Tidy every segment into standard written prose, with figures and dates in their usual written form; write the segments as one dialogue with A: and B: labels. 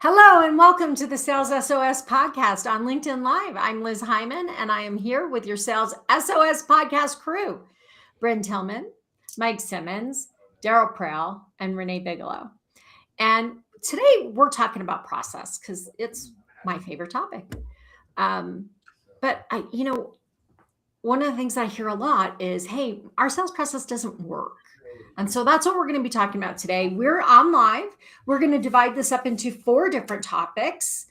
A: Hello and welcome to the Sales SOS podcast on LinkedIn Live. I'm Liz Hyman and I am here with your Sales SOS podcast crew, Bryn Tillman, Mike Simmons, Daryl Prowl, and Renee Bigelow. And today we're talking about process because it's my favorite topic. But one of the things I hear a lot is, hey, our sales process doesn't work. And so that's what we're going to be talking about today. We're on live. We're going to divide this up into 4 different topics.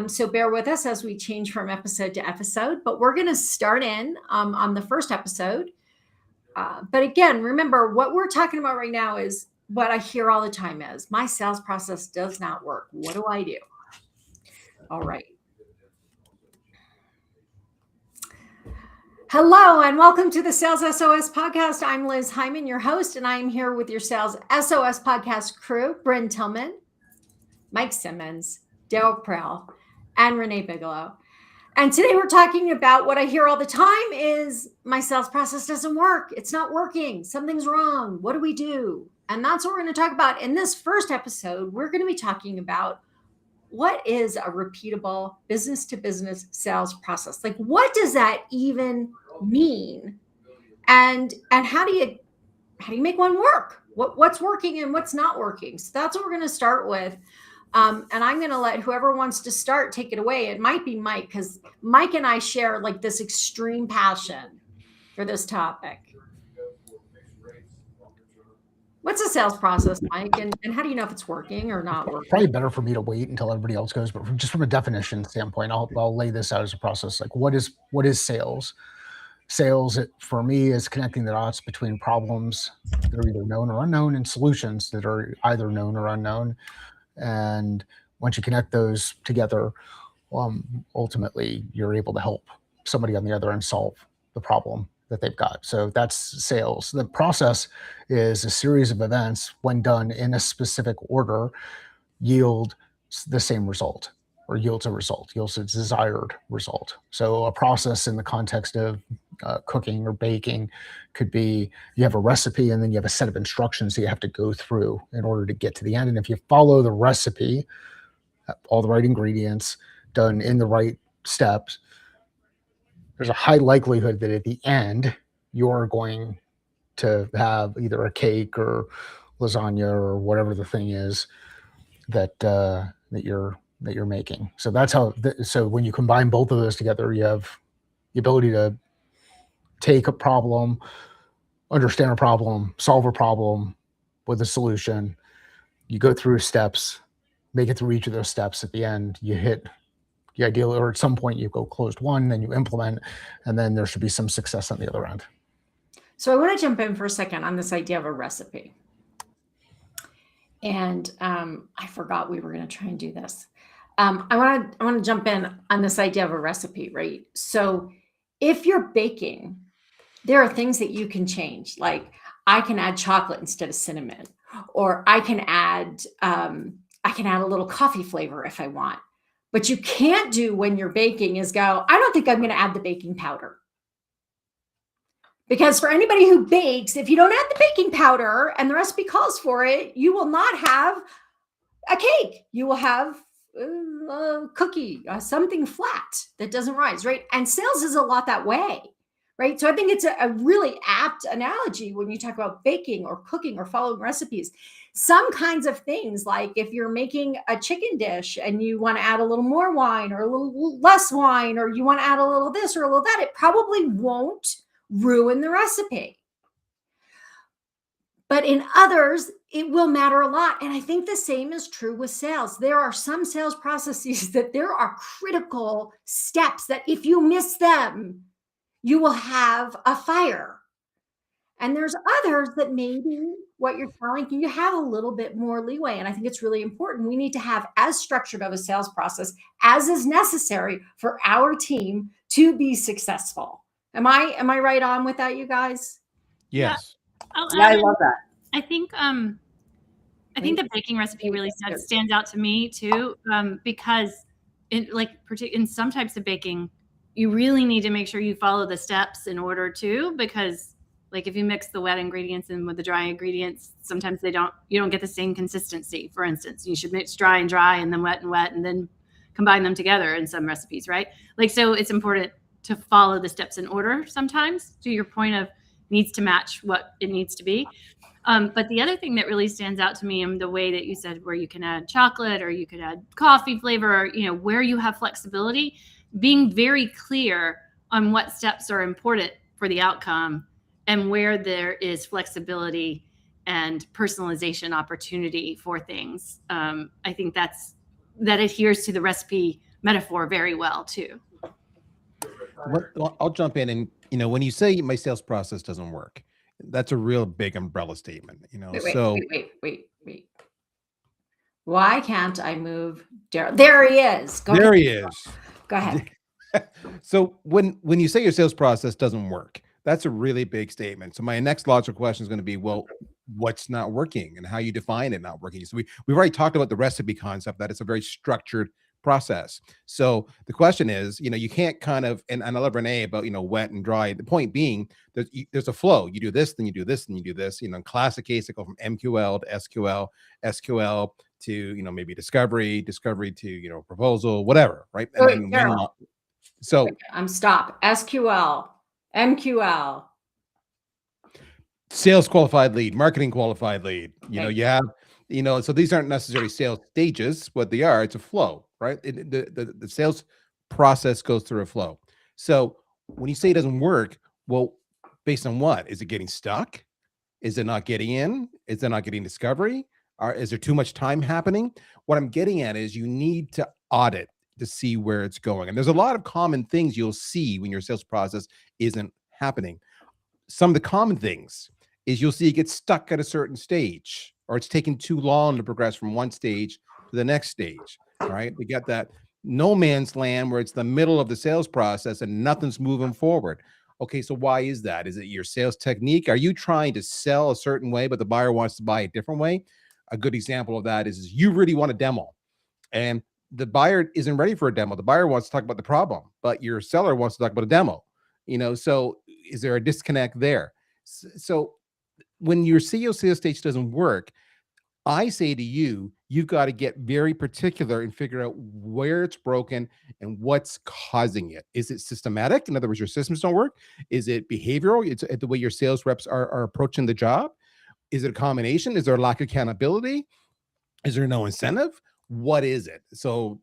A: So bear with us as we change from episode to episode. But we're going to start in on the first episode. But again, remember what we're talking about right now is what I hear all the time is my sales process does not work. What do I do? All right. Hello and welcome to the Sales SOS podcast. I'm Liz Hyman, your host, and I am here with your Sales SOS podcast crew, Bryn Tillman, Mike Simmons, Daryl Prowl, and Renee Bigelow. And today we're talking about what I hear all the time is my sales process doesn't work. It's not working. Something's wrong. What do we do? And that's what we're going to talk about. In this first episode, we're going to be talking about what is a repeatable business-to-business sales process? Like, what does that even mean? And how do you make one work? What's working and what's not working? So that's what we're going to start with. And I'm going to let whoever wants to start take it away. It might be Mike, because Mike and I share like this extreme passion for this topic. What's a sales process, Mike? And how do you know if it's working or not working?
B: Probably better for me to wait until everybody else goes, but just from a definition standpoint, I'll lay this out as a process. Like, what is sales? Sales, for me, is connecting the dots between problems that are either known or unknown and solutions that are either known or unknown. And once you connect those together, ultimately, you're able to help somebody on the other end solve the problem that they've got. So that's sales. The process is a series of events, when done in a specific order, yield the same result, or yields a desired result. So a process in the context of cooking or baking could be, you have a recipe and then you have a set of instructions that you have to go through in order to get to the end. And if you follow the recipe, all the right ingredients, done in the right steps, there's a high likelihood that at the end, you're going to have either a cake or lasagna or whatever the thing is that you're making. So that's how. So when you combine both of those together, you have the ability to take a problem, understand a problem, solve a problem with a solution. You go through steps, make it through each of those steps. At the end, you hit the ideal, or at some point you go closed one, then you implement, and then there should be some success on the other end.
A: So I want to jump in for a second on this idea of a recipe. And I forgot we were going to try and do this. I want to jump in on this idea of a recipe, right? So if you're baking, there are things that you can change. Like I can add chocolate instead of cinnamon, or I can add a little coffee flavor if I want. What you can't do when you're baking is go, I don't think I'm going to add the baking powder. Because for anybody who bakes, if you don't add the baking powder and the recipe calls for it, you will not have a cake. You will have a cookie, something flat that doesn't rise, right? And sales is a lot that way, right? So I think it's a really apt analogy when you talk about baking or cooking or following recipes. Some kinds of things, like if you're making a chicken dish and you want to add a little more wine or a little less wine, or you want to add a little this or a little that, it probably won't ruin the recipe. But in others, it will matter a lot. And I think the same is true with sales. There are some sales processes that there are critical steps that if you miss them, you will have a fire. And there's others that maybe what you're telling you have a little bit more leeway. And I think it's really important. We need to have as structured of a sales process as is necessary for our team to be successful. Am I right on with that, you guys?
C: Yes.
D: Yeah, I love that.
E: I think the baking recipe really stands out to me too, because in some types of baking, you really need to make sure you follow the steps in order to, because Like if you mix the wet ingredients in with the dry ingredients, sometimes you don't get the same consistency. For instance, you should mix dry and then wet and then combine them together in some recipes, right? Like, so it's important to follow the steps in order sometimes, to your point of needs to match what it needs to be. But the other thing that really stands out to me in the way that you said, where you can add chocolate or you could add coffee flavor, or, where you have flexibility, being very clear on what steps are important for the outcome and where there is flexibility and personalization opportunity for things. I think that adheres to the recipe metaphor very well too.
C: I'll jump in, and when you say my sales process doesn't work, that's a real big umbrella statement.
A: Wait. Why can't I move Daryl? There he is. Go ahead.
C: So when you say your sales process doesn't work, that's a really big statement. So my next logical question is going to be, well, what's not working and how you define it not working? So we've already talked about the recipe concept, that it's a very structured process. So the question is, you can't kind of, and I love Renee about, wet and dry. The point being, there's a flow. You do this, then you do this, then you do this. In classic case, it go from MQL to SQL to, maybe discovery to, proposal, whatever, right? And then so
A: I'm stop. SQL, MQL.
C: Sales qualified lead, marketing qualified lead. You have, so these aren't necessarily sales stages. What they are, it's a flow, right? The sales process goes through a flow. So when you say it doesn't work, well, based on what? Is it getting stuck? Is it not getting in? Is it not getting discovery? Or is there too much time happening? What I'm getting at is you need to audit to see where it's going. And there's a lot of common things you'll see when your sales process isn't happening. Some of the common things is you'll see it get stuck at a certain stage, or it's taking too long to progress from one stage to the next stage, right? We got that no man's land where it's the middle of the sales process and nothing's moving forward. Okay, so why is that? Is it your sales technique? Are you trying to sell a certain way, but the buyer wants to buy a different way? A good example of that is you really want a demo, and the buyer isn't ready for a demo. The buyer wants to talk about the problem, but your seller wants to talk about a demo. So is there a disconnect there? So when your CEO sales stage doesn't work, I say to you, you've got to get very particular and figure out where it's broken and what's causing it. Is it systematic? In other words, your systems don't work. Is it behavioral? It's the way your sales reps are approaching the job. Is it a combination? Is there a lack of accountability? Is there no incentive? What is it? So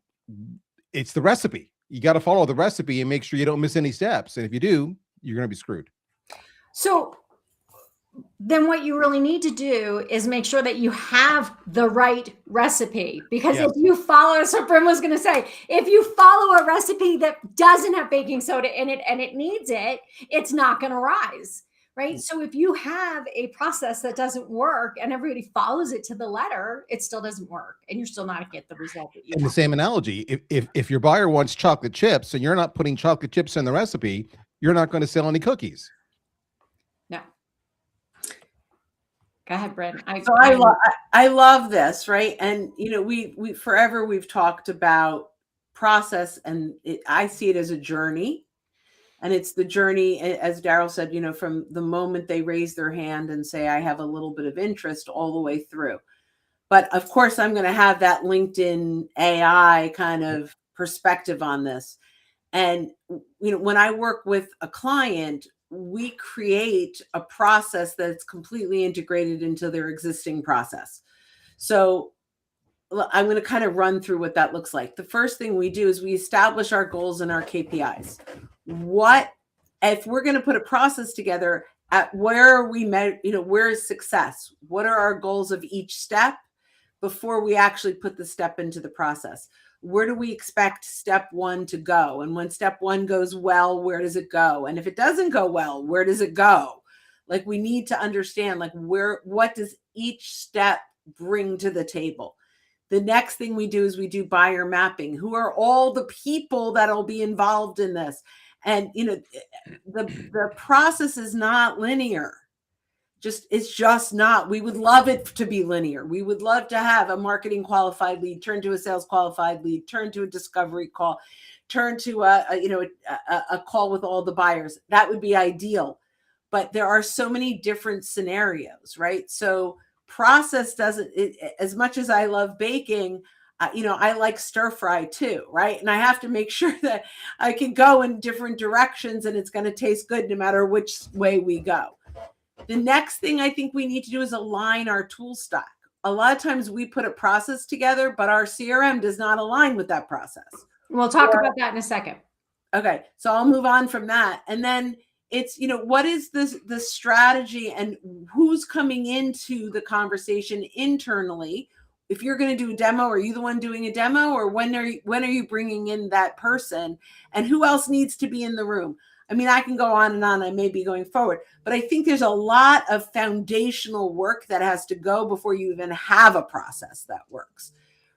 C: it's the recipe. You got to follow the recipe and make sure you don't miss any steps. And if you do, you're going to be screwed.
A: So then what you really need to do is make sure that you have the right recipe, because if you follow, so Brim was going to say, if you follow a recipe that doesn't have baking soda in it and it needs it, it's not going to rise. Right. So if you have a process that doesn't work and everybody follows it to the letter, it still doesn't work and you're still not going to get the result that you want.
C: In the same analogy, if your buyer wants chocolate chips and you're not putting chocolate chips in the recipe, you're not going to sell any cookies.
A: No. Go ahead, Brent.
D: I love this, right? And we forever we've talked about process, and I see it as a journey. And it's the journey, as Daryl said, from the moment they raise their hand and say, I have a little bit of interest, all the way through. But of course, I'm going to have that LinkedIn AI kind of perspective on this. And, when I work with a client, we create a process that's completely integrated into their existing process. So I'm going to kind of run through what that looks like. The first thing we do is we establish our goals and our KPIs. If we're going to put a process together, at where are we where is success? What are our goals of each step before we actually put the step into the process? Where do we expect step one to go? And when step one goes well, where does it go? And if it doesn't go well, where does it go? Like, we need to understand, what does each step bring to the table? The next thing we do is we do buyer mapping. Who are all the people that'll be involved in this? And, the process is not linear. It's just not. We would love it to be linear. We would love to have a marketing qualified lead turn to a sales qualified lead, turn to a discovery call, turn to a call with all the buyers. That would be ideal. but there are so many different scenarios, right? So process doesn't, as much as I love baking, I like stir fry too, right? And I have to make sure that I can go in different directions and it's going to taste good no matter which way we go. The next thing I think we need to do is align our tool stack. A lot of times we put a process together, but our CRM does not align with that process.
A: We'll talk about that in a second.
D: Okay, so I'll move on from that. And then it's, what is the strategy and who's coming into the conversation internally? If you're going to do a demo, are you the one doing a demo, or when are you bringing in that person, and who else needs to be in the room? I mean, I can go on and on. I may be going forward, but I think there's a lot of foundational work that has to go before you even have a process that works,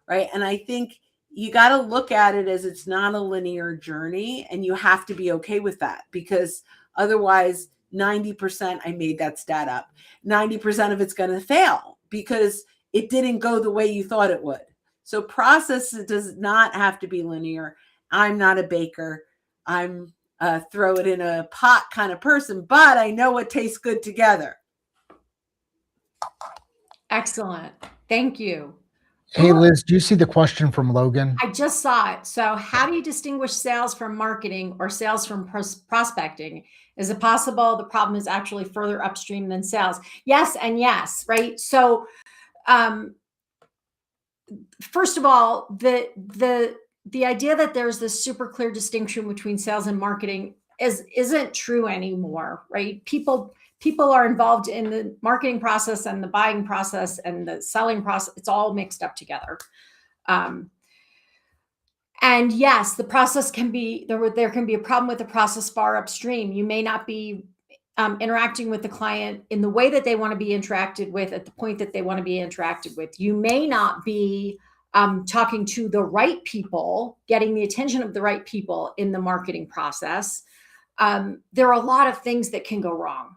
D: right? And I think you got to look at it as it's not a linear journey, and you have to be okay with that, because otherwise 90%, I made that stat up, 90% of it's going to fail because it didn't go the way you thought it would. So process does not have to be linear. I'm not a baker. I'm throw it in a pot kind of person, but I know what tastes good together.
A: Excellent. Thank you.
B: Hey, Liz, do you see the question from Logan?
A: I just saw it. So how do you distinguish sales from marketing or sales from prospecting? Is it possible the problem is actually further upstream than sales? Yes and yes, right? So first of all, the idea that there's this super clear distinction between sales and marketing isn't true anymore, right? People are involved in the marketing process and the buying process and the selling process. It's all mixed up together. And yes, the process can be, there can be a problem with the process far upstream. You may not be interacting with the client in the way that they want to be interacted with at the point that they want to be interacted with. You may not be talking to the right people, getting the attention of the right people in the marketing process. There are a lot of things that can go wrong.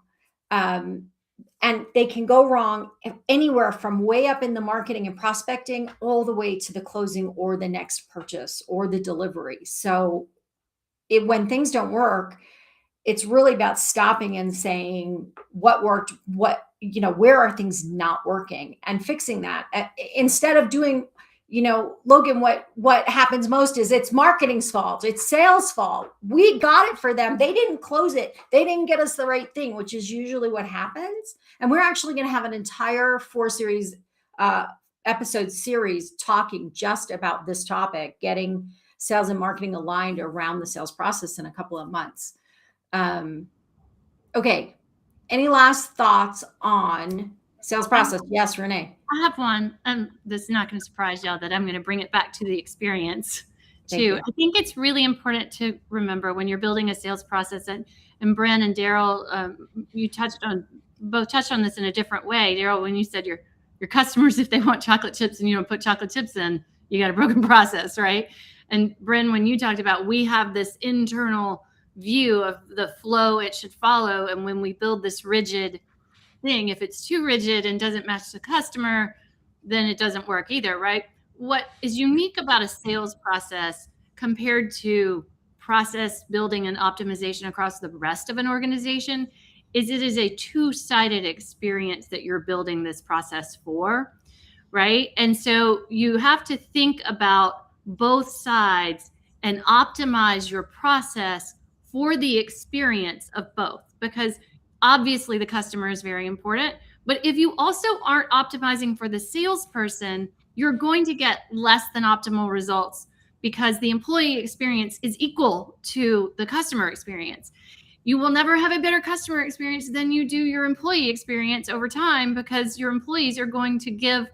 A: And they can go wrong anywhere from way up in the marketing and prospecting all the way to the closing or the next purchase or the delivery. So when things don't work, it's really about stopping and saying what worked, where are things not working, and fixing that instead of doing, Logan, what happens most is it's marketing's fault. It's sales' fault. We got it for them. They didn't close it. They didn't get us the right thing, which is usually what happens. And we're actually going to have an entire 4-series episode series talking just about this topic, getting sales and marketing aligned around the sales process in a couple of months. Okay. Any last thoughts on sales process? Yes, Renee.
E: I have one. This is not going to surprise y'all that I'm going to bring it back to the experience too. I think it's really important to remember when you're building a sales process, and Bren and Daryl, you both touched on this in a different way. Daryl, when you said your customers, if they want chocolate chips and you don't put chocolate chips in, you got a broken process, right? And Bren, when you talked about, we have this internal view of the flow it should follow, and when we build this rigid thing, if it's too rigid and doesn't match the customer, then it doesn't work either, right? What is unique about a sales process compared to process building and optimization across the rest of an organization is it is a two-sided experience that you're building this process for, right? And so you have to think about both sides and optimize your process for the experience of both, because obviously the customer is very important, but if you also aren't optimizing for the salesperson, you're going to get less than optimal results because the employee experience is equal to the customer experience. You will never have a better customer experience than you do your employee experience over time, because your employees are going to give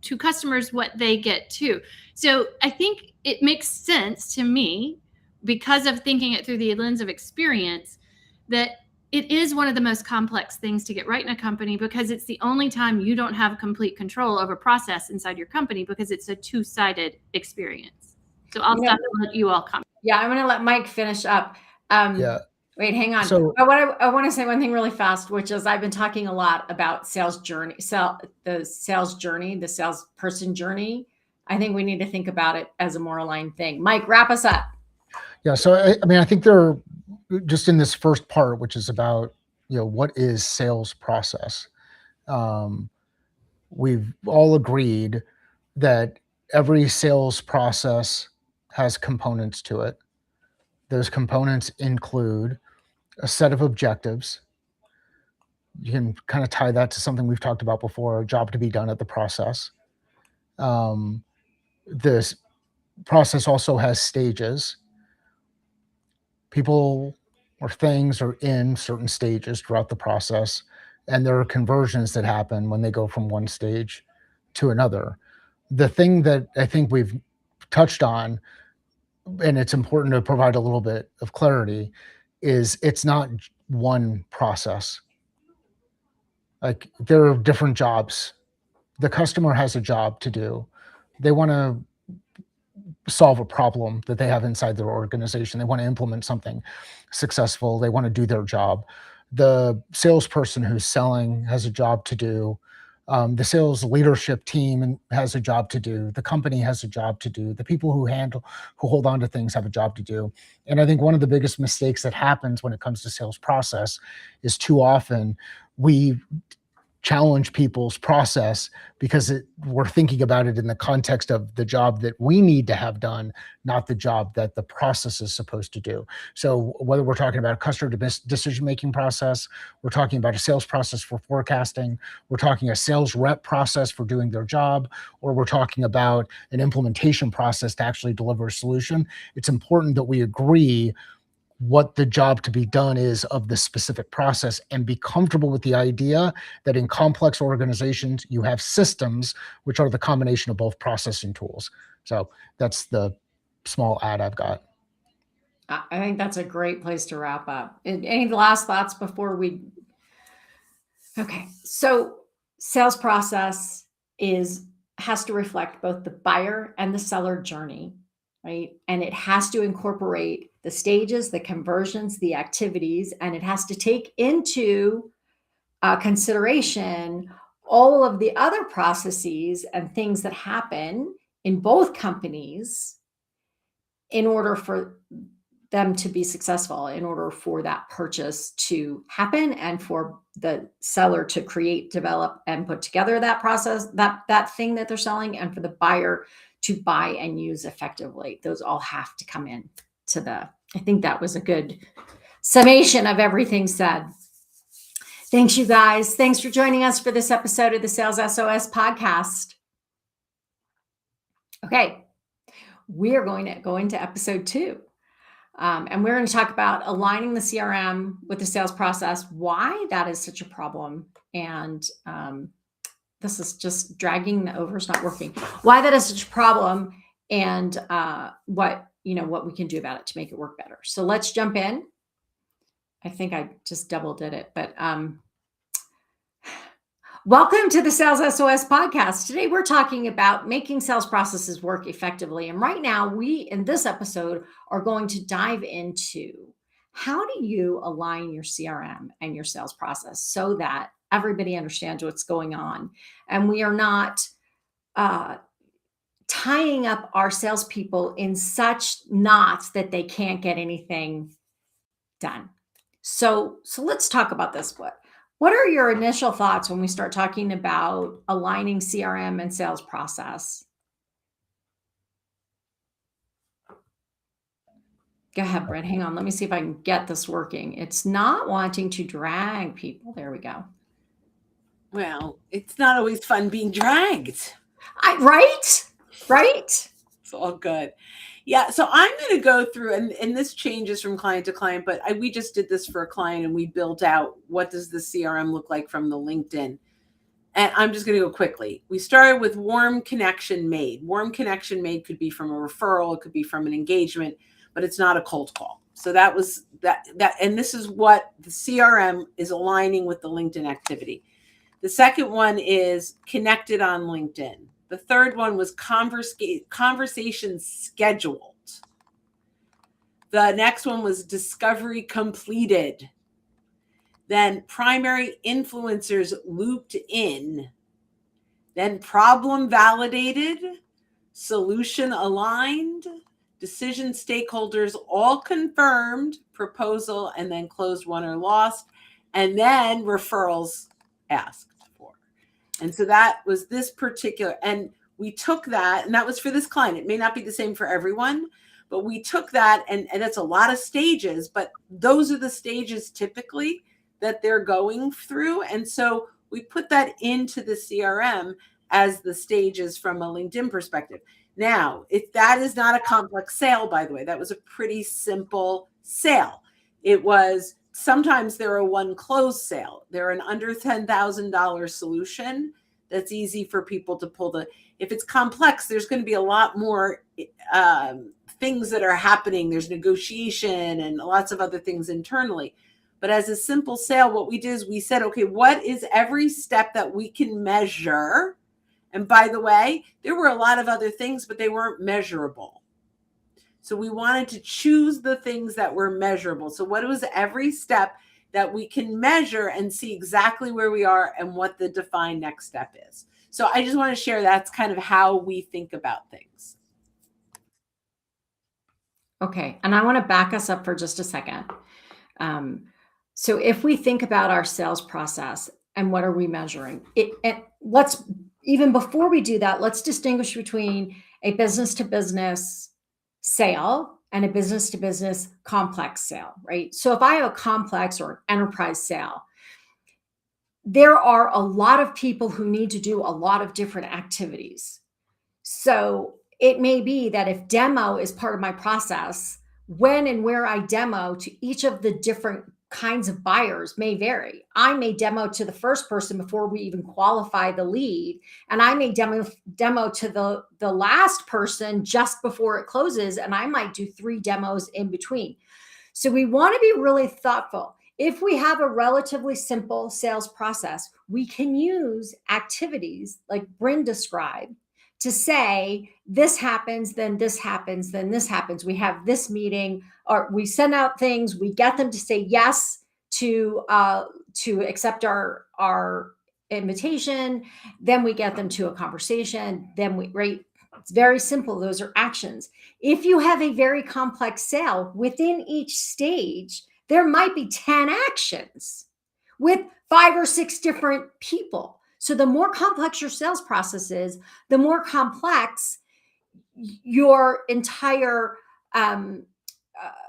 E: to customers what they get too. So I think it makes sense to me, because of thinking it through the lens of experience, that it is one of the most complex things to get right in a company, because it's the only time you don't have complete control over process inside your company, because it's a two-sided experience. So I'll stop and let you all comment.
A: Yeah, I'm going to let Mike finish up. Wait, hang on.
B: So
A: I want to say one thing really fast, which is I've been talking a lot about sales journey, the salesperson journey. I think we need to think about it as a more aligned thing. Mike, wrap us up.
B: Yeah. So, I think there are, just in this first part, which is about what is sales process? We've all agreed that every sales process has components to it. Those components include a set of objectives. You can kind of tie that to something we've talked about before, a job to be done at the process. This process also has stages. People or things are in certain stages throughout the process, and there are conversions that happen when they go from one stage to another. The thing that I think we've touched on, and it's important to provide a little bit of clarity, is it's not one process. Like, there are different jobs. The customer has a job to do. They want to solve a problem that they have inside their organization. They want to implement something successful. They want to do their job. The salesperson who's selling has a job to do. The sales leadership team has a job to do. The company has a job to do. The people who hold on to things have a job to do. And I think one of the biggest mistakes that happens when it comes to sales process is too often we challenge people's process because we're thinking about it in the context of the job that we need to have done, not the job that the process is supposed to do. So whether we're talking about a customer decision-making process, we're talking about a sales process for forecasting, we're talking a sales rep process for doing their job, or we're talking about an implementation process to actually deliver a solution, it's important that we agree what the job to be done is of the specific process and be comfortable with the idea that in complex organizations, you have systems, which are the combination of both process and tools. So that's the small ad I've got.
A: I think that's a great place to wrap up. Any last thoughts before we? Okay. So sales process has to reflect both the buyer and the seller journey, right? And it has to incorporate the stages, the conversions, the activities, and it has to take into consideration all of the other processes and things that happen in both companies in order for them to be successful, in order for that purchase to happen and for the seller to create, develop, and put together that process, that thing that they're selling, and for the buyer to buy and use effectively. Those all have to come in to I think that was a good summation of everything said. Thanks, you guys. Thanks for joining us for this episode of the Sales SOS podcast. Okay, we are going to go into episode 2. And we're going to talk about aligning the CRM with the sales process, why that is such a problem. And this is just dragging over, it's not working. Why that is such a problem, and what we can do about it to make it work better. So let's jump in. I think I just double did it, but welcome to the Sales SOS podcast. Today we're talking about making sales processes work effectively. And right now in this episode are going to dive into how do you align your CRM and your sales process so that everybody understands what's going on. And we are not tying up our salespeople in such knots that they can't get anything done. So let's talk about this. What are your initial thoughts when we start talking about aligning CRM and sales process? Go ahead, Brent. Hang on. Let me see if I can get this working. It's not wanting to drag people. There we go.
D: Well, it's not always fun being dragged.
A: Right?
D: It's all good. Yeah. So I'm going to go through, and this changes from client to client, but we just did this for a client and we built out what does the CRM look like from the LinkedIn. And I'm just going to go quickly. We started with warm connection made. Warm connection made could be from a referral. It could be from an engagement, but it's not a cold call. So that was that. And this is what the CRM is aligning with the LinkedIn activity. The second one is connected on LinkedIn. The third one was conversation scheduled. The next one was discovery completed. Then primary influencers looped in. Then problem validated, solution aligned, decision stakeholders all confirmed, proposal, and then closed, won, or lost. and then referrals asked for. And so that was this particular, and we took that, and that was for this client. It may not be the same for everyone, but we took that, and it's a lot of stages, but those are the stages typically that they're going through. And so we put that into the CRM as the stages from a LinkedIn perspective. Now, if that is not a complex sale, by the way, that was a pretty simple sale. It was, sometimes they're a one close sale. They're an under $10,000 solution that's easy for people to pull the, if it's complex, there's going to be a lot more things that are happening. There's negotiation and lots of other things internally. But as a simple sale, what we did is we said, okay, what is every step that we can measure? And by the way, there were a lot of other things, but they weren't measurable. So we wanted to choose the things that were measurable. So what was every step that we can measure and see exactly where we are and what the defined next step is? So I just want to share that's kind of how we think about things.
A: Okay. And I want to back us up for just a second. So if we think about our sales process and what are we measuring, let's, even before we do that, let's distinguish between a business to business sale and a business to business complex sale, right? So if I have a complex or enterprise sale, there are a lot of people who need to do a lot of different activities. So it may be that if demo is part of my process, when and where I demo to each of the different kinds of buyers may vary. I may demo to the first person before we even qualify the lead, and I may demo to the last person just before it closes, and I might do 3 demos in between. So we want to be really thoughtful. If we have a relatively simple sales process, we can use activities like Bryn described to say, this happens, then this happens, then this happens. We have this meeting, or we send out things, we get them to say yes to accept our invitation, then we get them to a conversation, then we, right? It's very simple. Those are actions. If you have a very complex sale, within each stage, there might be 10 actions with 5 or 6 different people. So the more complex your sales process is, the more complex your entire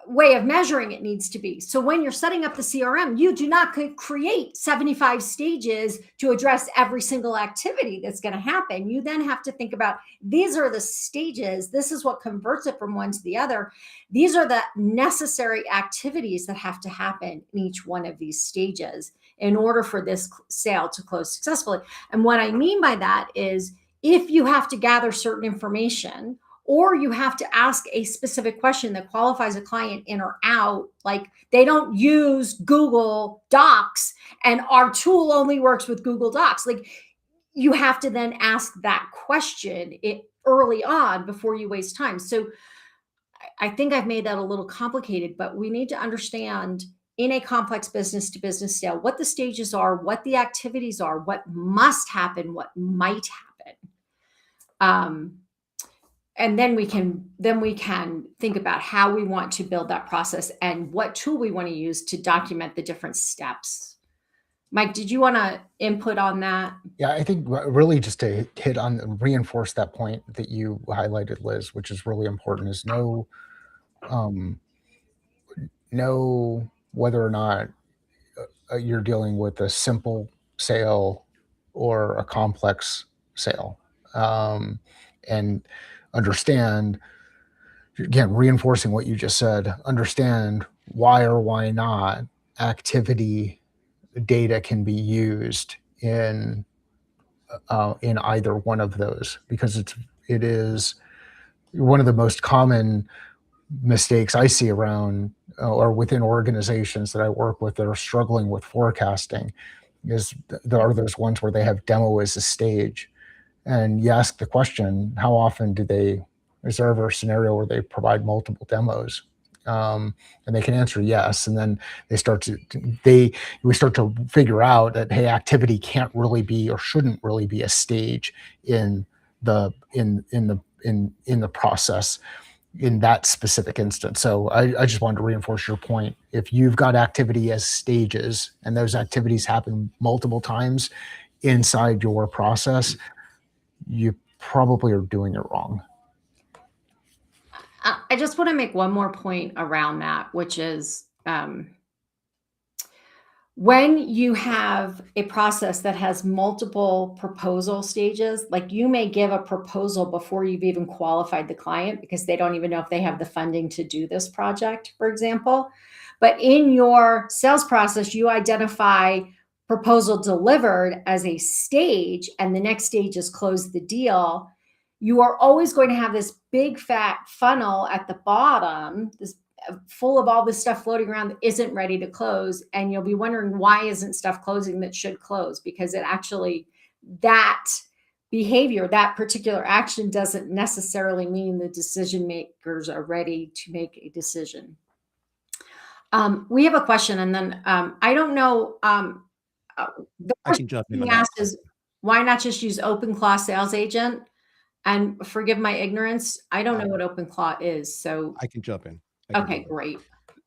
A: way of measuring it needs to be. So when you're setting up the CRM, you do not create 75 stages to address every single activity that's going to happen. You then have to think about, these are the stages. This is what converts it from one to the other. These are the necessary activities that have to happen in each one of these stages in order for this sale to close successfully. And what I mean by that is, if you have to gather certain information, or you have to ask a specific question that qualifies a client in or out, like they don't use Google Docs and our tool only works with Google Docs. Like, you have to then ask that question early on before you waste time. So I think I've made that a little complicated, but we need to understand in a complex business to business sale, what the stages are, what the activities are, what must happen, what might happen. And then we can think about how we want to build that process and what tool we want to use to document the different steps. Mike, did you want to input on that?
B: Yeah, I think really just to hit on, reinforce that point that you highlighted, Liz, which is really important, is know whether or not you're dealing with a simple sale or a complex sale, and understand, again, reinforcing what you just said, understand why or why not activity data can be used in either one of those, because it is one of the most common mistakes I see around or within organizations that I work with that are struggling with forecasting. There are those ones where they have demo as a stage, and you ask the question, how often is there ever a scenario where they provide multiple demos? And they can answer yes, and then we start to figure out that, hey, activity can't really be or shouldn't really be a stage in the process. in that specific instance. So I just wanted to reinforce your point. If you've got activity as stages and those activities happen multiple times inside your process, you probably are doing it wrong.
A: I just want to make one more point around that, which is when you have a process that has multiple proposal stages, like you may give a proposal before you've even qualified the client because they don't even know if they have the funding to do this project, for example. But in your sales process, you identify proposal delivered as a stage, and the next stage is close the deal. You are always going to have this big fat funnel at the bottom, this full of all this stuff floating around that isn't ready to close. And you'll be wondering, why isn't stuff closing that should close? Because it actually, that behavior, that particular action doesn't necessarily mean the decision makers are ready to make a decision. We have a question, and then I don't know. The
C: I can jump in on
A: question
C: that.
A: asked is, why not just use OpenClaw Sales Agent? And forgive my ignorance, I don't know what OpenClaw is. So
C: I can jump in.
A: okay, great.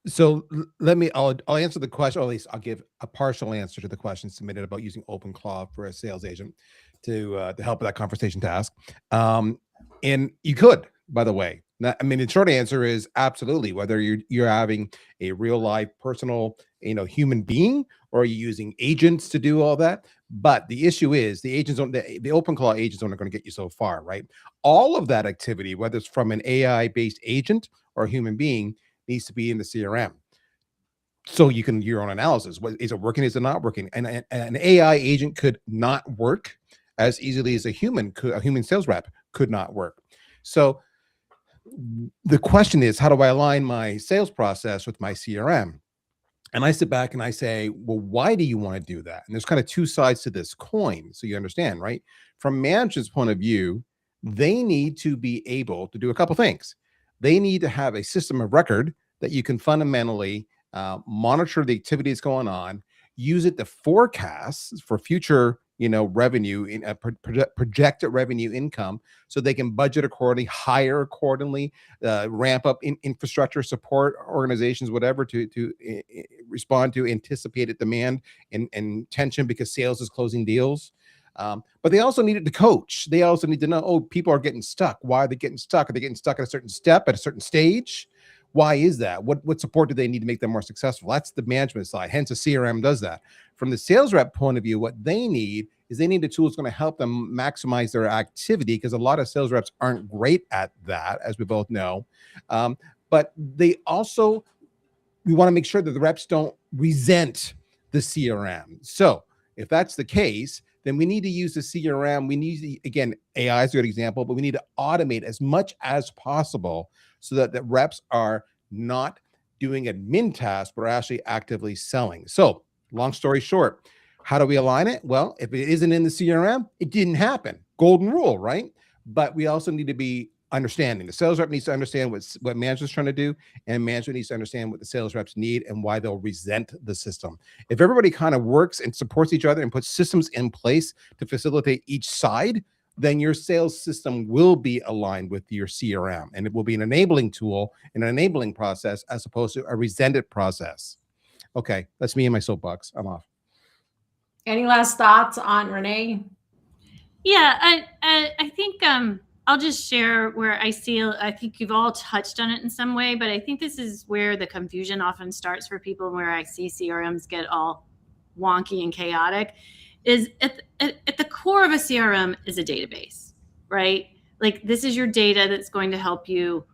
C: So I'll answer the question, or at least I'll give a partial answer to the question submitted about using OpenClaw for a sales agent to help with that conversation task. And you could, by the way. I mean, the short answer is absolutely. Whether you're having a real life personal, human being, or are you using agents to do all that? But the issue is the OpenClaw agents aren't going to get you so far, right? All of that activity, whether it's from an AI-based agent or a human being, needs to be in the CRM. So you can do your own analysis. Is it working? Is it not working? And an AI agent could not work as easily as a human sales rep could not work. So the question is, how do I align my sales process with my CRM? And I sit back and I say, well, why do you want to do that? And there's kind of two sides to this coin. So you understand, right? From management's point of view, they need to be able to do a couple things. They need to have a system of record that you can fundamentally monitor the activities going on, use it to forecast for future, revenue, in projected revenue income, so they can budget accordingly, hire accordingly, ramp up infrastructure, support organizations, whatever, to respond to anticipated demand and tension because sales is closing deals. But they also needed to coach. They also need to know, people are getting stuck. Why are they getting stuck? Are they getting stuck at a certain step, at a certain stage? Why is that? What support do they need to make them more successful? That's the management side. Hence, a CRM does that. From the sales rep point of view, what they need is a tool that's going to help them maximize their activity, because a lot of sales reps aren't great at that, as we both know. But we want to make sure that the reps don't resent the CRM. So if that's the case, then we need to use the CRM. We need to, again, AI is a good example, but we need to automate as much as possible so that the reps are not doing admin tasks, but are actually actively selling. So long story short, how do we align it? Well, if it isn't in the CRM, it didn't happen. Golden rule, right? But we also need to be understanding. The sales rep needs to understand what management's trying to do, and management needs to understand what the sales reps need and why they'll resent the system. If everybody kind of works and supports each other and puts systems in place to facilitate each side, then your sales system will be aligned with your CRM, and it will be an enabling tool, an enabling process, as opposed to a resented process. Okay, that's me and my soapbox. I'm off.
A: Any last thoughts on Renee?
E: Yeah, I think I'll just share where I think you've all touched on it in some way, but I think this is where the confusion often starts for people, where I see CRMs get all wonky and chaotic, is at the core of a CRM is a database, right? Like, this is your data that's going to help you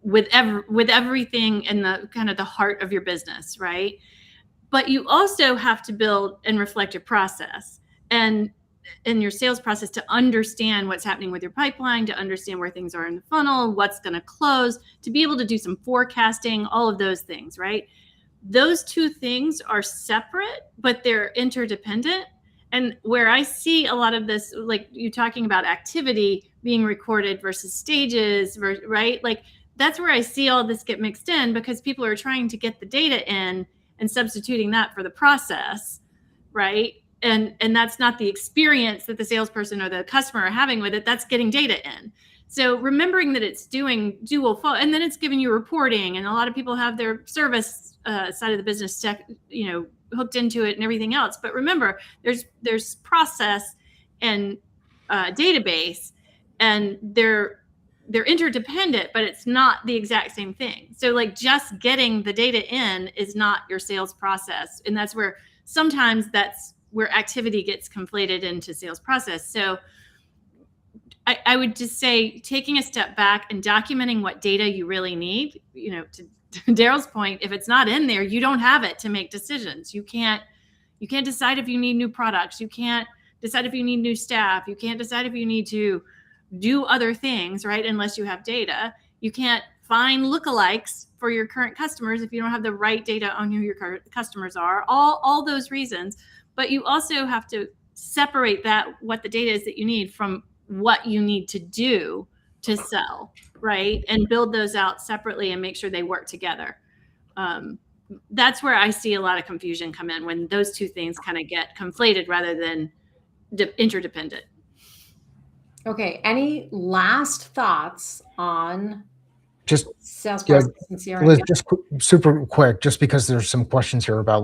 E: with everything in the kind of the heart of your business, right? But you also have to build and reflect your process and in your sales process to understand what's happening with your pipeline, to understand where things are in the funnel, what's going to close, to be able to do some forecasting, all of those things, right? Those two things are separate, but they're interdependent. And where I see a lot of this, like you talking about activity being recorded versus stages, right? Like, that's where I see all this get mixed in, because people are trying to get the data in and substituting that for the process, right? And that's not the experience that the salesperson or the customer are having with it. That's getting data in. So remembering that it's doing dual, and then it's giving you reporting, and a lot of people have their service side of the business hooked into it and everything else. But remember, there's process and database, and they're interdependent, but it's not the exact same thing. So like just getting the data in is not your sales process. And that's where sometimes that's where activity gets conflated into sales process. So I would just say taking a step back and documenting what data you really need, to Daryl's point, if it's not in there, you don't have it to make decisions. You can't decide if you need new products. You can't decide if you need new staff. You can't decide if you need to do other things, right? Unless you have data. You can't find lookalikes for your current customers if you don't have the right data on who your current customers are, all those reasons. But you also have to separate what the data is that you need from what you need to do to sell, right? And build those out separately and make sure they work together. That's where I see a lot of confusion come in, when those two things kind of get conflated rather than interdependent.
A: Okay. Any last thoughts on
B: Just
A: sales process and CRM?
B: Liz, just super quick, just because there's some questions here about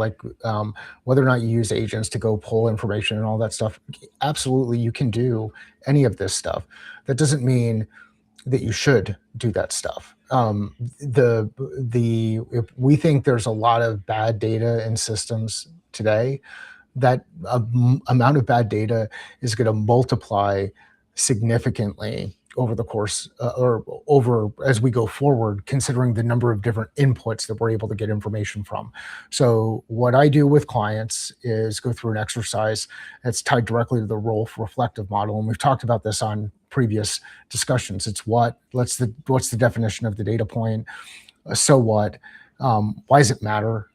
B: whether or not you use agents to go pull information and all that stuff. Absolutely, you can do any of this stuff. That doesn't mean that you should do that stuff. If we think there's a lot of bad data in systems today, that amount of bad data is going to multiply significantly over the course as we go forward, considering the number of different inputs that we're able to get information from. So what I do with clients is go through an exercise that's tied directly to the role reflective model. And we've talked about this on previous discussions. It's what's the definition of the data point? So what? Why does it matter?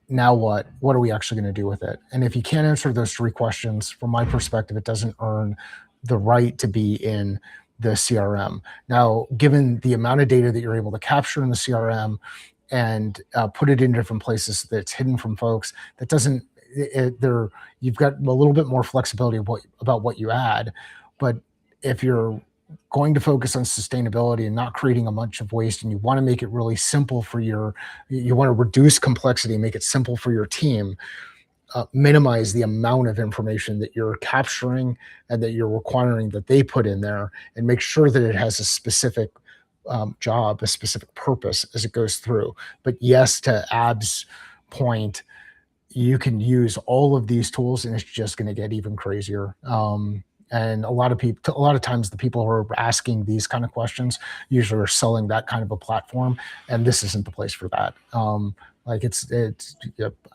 B: Now what? What are we actually going to do with it? And if you can't answer those three questions, from my perspective, it doesn't earn the right to be in the CRM. Now, given the amount of data that you're able to capture in the CRM and put it in different places that's hidden from folks, that doesn't, you've got a little bit more flexibility about what you add. But if you're going to focus on sustainability and not creating a bunch of waste, and you want to make it really simple you want to reduce complexity and make it simple for your team, minimize the amount of information that you're capturing and that you're requiring that they put in there, and make sure that it has a specific job, a specific purpose as it goes through. But yes, to Ab's point, you can use all of these tools and it's just going to get even crazier. And a lot of times the people who are asking these kind of questions usually are selling that kind of a platform, and this isn't the place for that.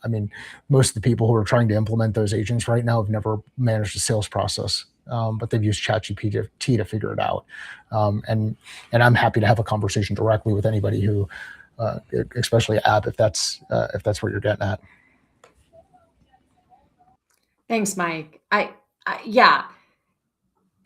B: I mean, most of the people who are trying to implement those agents right now have never managed a sales process, but they've used ChatGPT to figure it out. And I'm happy to have a conversation directly with anybody who, especially Ab, if that's what you're getting at.
A: Thanks, Mike. Yeah.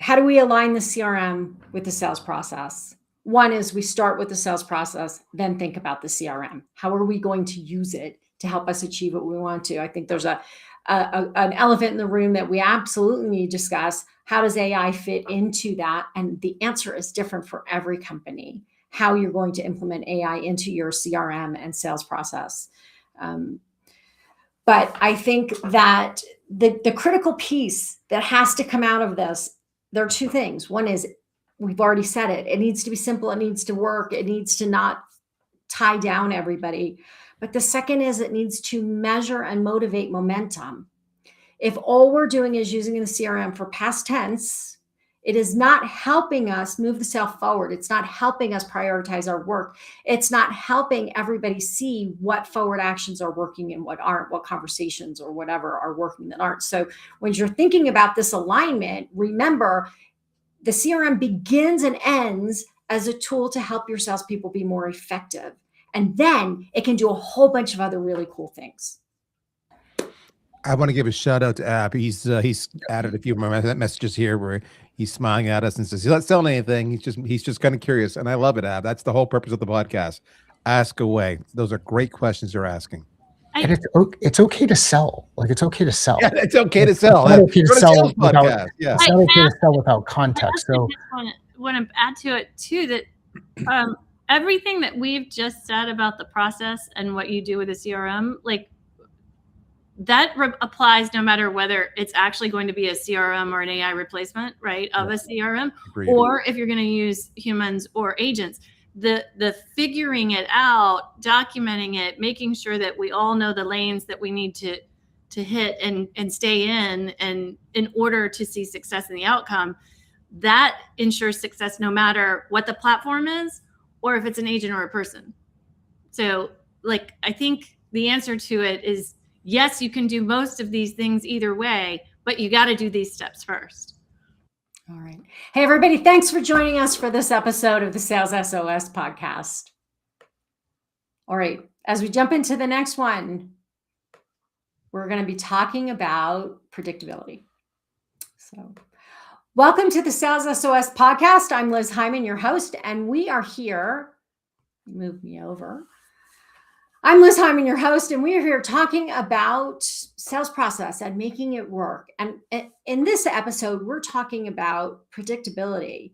A: How do we align the CRM with the sales process? One is we start with the sales process, then think about the CRM. How are we going to use it to help us achieve what we want to? I think there's an elephant in the room that we absolutely need to discuss. How does AI fit into that? And the answer is different for every company, how you're going to implement AI into your CRM and sales process. But I think that the critical piece that has to come out of this, there are two things. One is, we've already said it. It needs to be simple. It needs to work. It needs to not tie down everybody. But the second is, it needs to measure and motivate momentum. If all we're doing is using the CRM for past tense, it is not helping us move the sale forward. It's not helping us prioritize our work. It's not helping everybody see what forward actions are working and what aren't, what conversations or whatever are working that aren't. So when you're thinking about this alignment, remember, the CRM begins and ends as a tool to help your salespeople be more effective. And then it can do a whole bunch of other really cool things.
C: I want to give a shout out to Ab. He's added a few more messages here where he's smiling at us and says he's not selling anything. He's just kind of curious, and I love it, Ab. That's the whole purpose of the podcast. Ask away. Those are great questions you're asking.
B: And it's okay to sell. Like, it's okay to sell.
C: Yeah, it's okay to sell.
B: It's not okay to sell without,
C: yeah.
B: It's not okay to sell without context. So
E: want to add to it too that everything that we've just said about the process and what you do with a CRM, like that applies no matter whether it's actually going to be a CRM or an AI replacement, right, of a CRM,
C: Agreed.
E: or if you're going to use humans or agents. The figuring it out, documenting it, making sure that we all know the lanes that we need to hit and stay in, and in order to see success in the outcome, that ensures success no matter what the platform is or if it's an agent or a person. So like, I think the answer to it is yes, you can do most of these things either way, but you got to do these steps first.
A: All right. Hey, everybody, thanks for joining us for this episode of the Sales SOS podcast. All right. As we jump into the next one, we're going to be talking about predictability. So welcome to the Sales SOS podcast. I'm Liz Hyman, your host, and we are here. Move me over. I'm Liz Hyman, your host, and we are here talking about sales process and making it work. And in this episode, we're talking about predictability,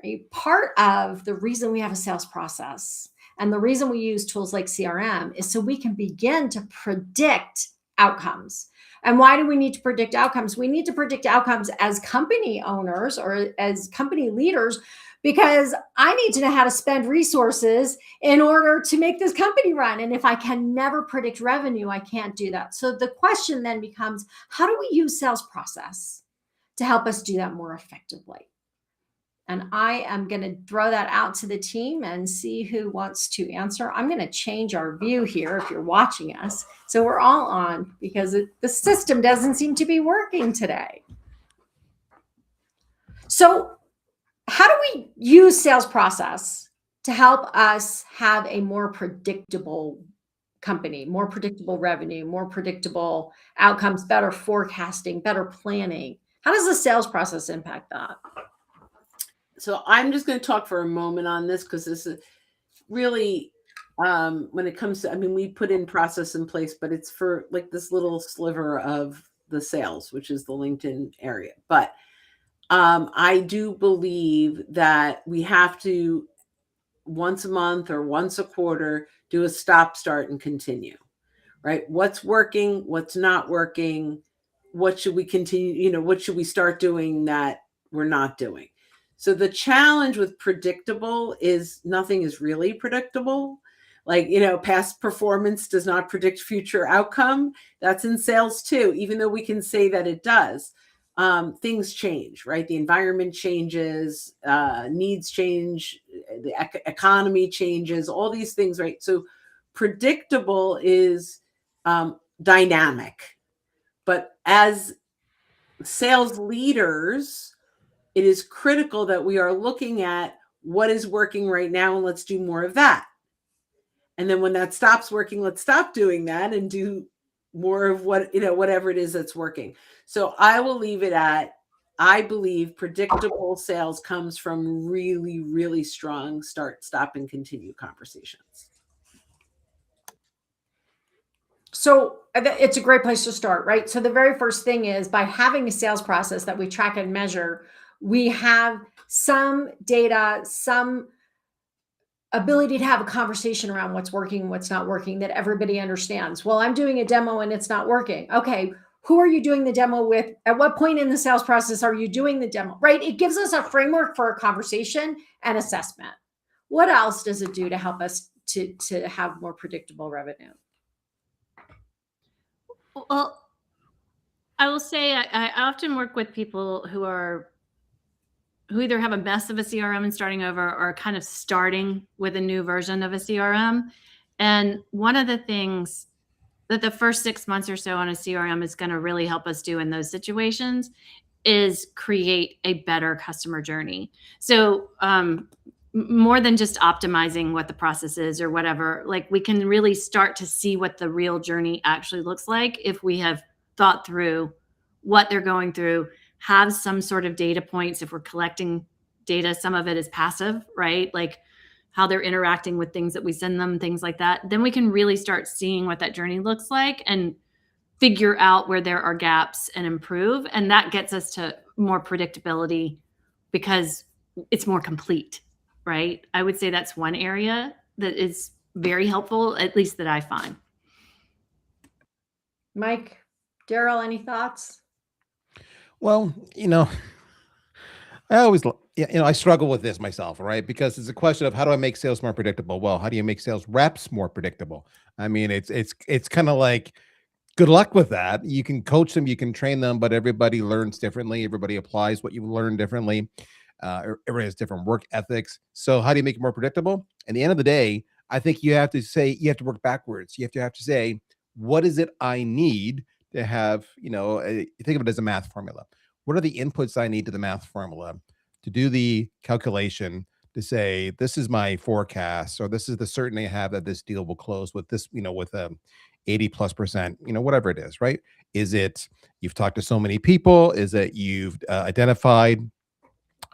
A: right? Part of the reason we have a sales process and the reason we use tools like CRM is so we can begin to predict outcomes. And why do we need to predict outcomes? We need to predict outcomes as company owners or as company leaders, because I need to know how to spend resources in order to make this company run. And if I can never predict revenue, I can't do that. So the question then becomes, how do we use sales process to help us do that more effectively? And I am going to throw that out to the team and see who wants to answer. I'm going to change our view here if you're watching us, so we're all on, because the system doesn't seem to be working today. So how do we use sales process to help us have a more predictable company, more predictable revenue, more predictable outcomes, better forecasting, better planning? How does the sales process impact that?
D: So I'm just going to talk for a moment on this, because this is really, when it comes to, I mean, we put in process in place, but it's for like this little sliver of the sales, which is the LinkedIn area. But I do believe that we have to once a month or once a quarter do a stop, start, and continue, right? What's working, what's not working, what should we continue, what should we start doing that we're not doing? So the challenge with predictable is nothing is really predictable. Like, past performance does not predict future outcome. That's in sales too, even though we can say that it does. Things change, right? The environment changes, needs change, the economy changes, all these things, right? So predictable is dynamic. But as sales leaders, it is critical that we are looking at what is working right now and let's do more of that. And then when that stops working, let's stop doing that and do more of what, whatever it is that's working. So I will leave it at, I believe predictable sales comes from really, really strong start, stop, and continue conversations.
A: So it's a great place to start, right? So the very first thing is, by having a sales process that we track and measure, we have some data, some ability to have a conversation around what's working, what's not working, that everybody understands. Well, I'm doing a demo and it's not working. Okay, who are you doing the demo with? At what point in the sales process are you doing the demo, right? It gives us a framework for a conversation and assessment. What else does it do to help us to have more predictable revenue?
E: Well, I will say I often work with people who either have a mess of a CRM and starting over, or kind of starting with a new version of a CRM. And one of the things that the first 6 months or so on a CRM is going to really help us do in those situations is create a better customer journey. So more than just optimizing what the process is or whatever, like we can really start to see what the real journey actually looks like if we have thought through what they're going through, have some sort of data points. If we're collecting data, some of it is passive, right? Like how they're interacting with things that we send them, things like that. Then we can really start seeing what that journey looks like and figure out where there are gaps and improve. And that gets us to more predictability, because it's more complete, right? I would say that's one area that is very helpful, at least that I find.
A: Mike, Daryl, any thoughts?
C: Well, I always, I struggle with this myself, right? Because it's a question of how do I make sales more predictable? Well, how do you make sales reps more predictable? I mean, it's kind of like, good luck with that. You can coach them, you can train them, but everybody learns differently. Everybody applies what you learn differently. Everybody has different work ethics. So how do you make it more predictable? At the end of the day, I think you have to work backwards. You have to say, what is it I need to have, think of it as a math formula. What are the inputs I need to the math formula to do the calculation to say, this is my forecast, or this is the certainty I have that this deal will close with this, with 80+%, whatever it is, right? Is it you've talked to so many people? Is it you've identified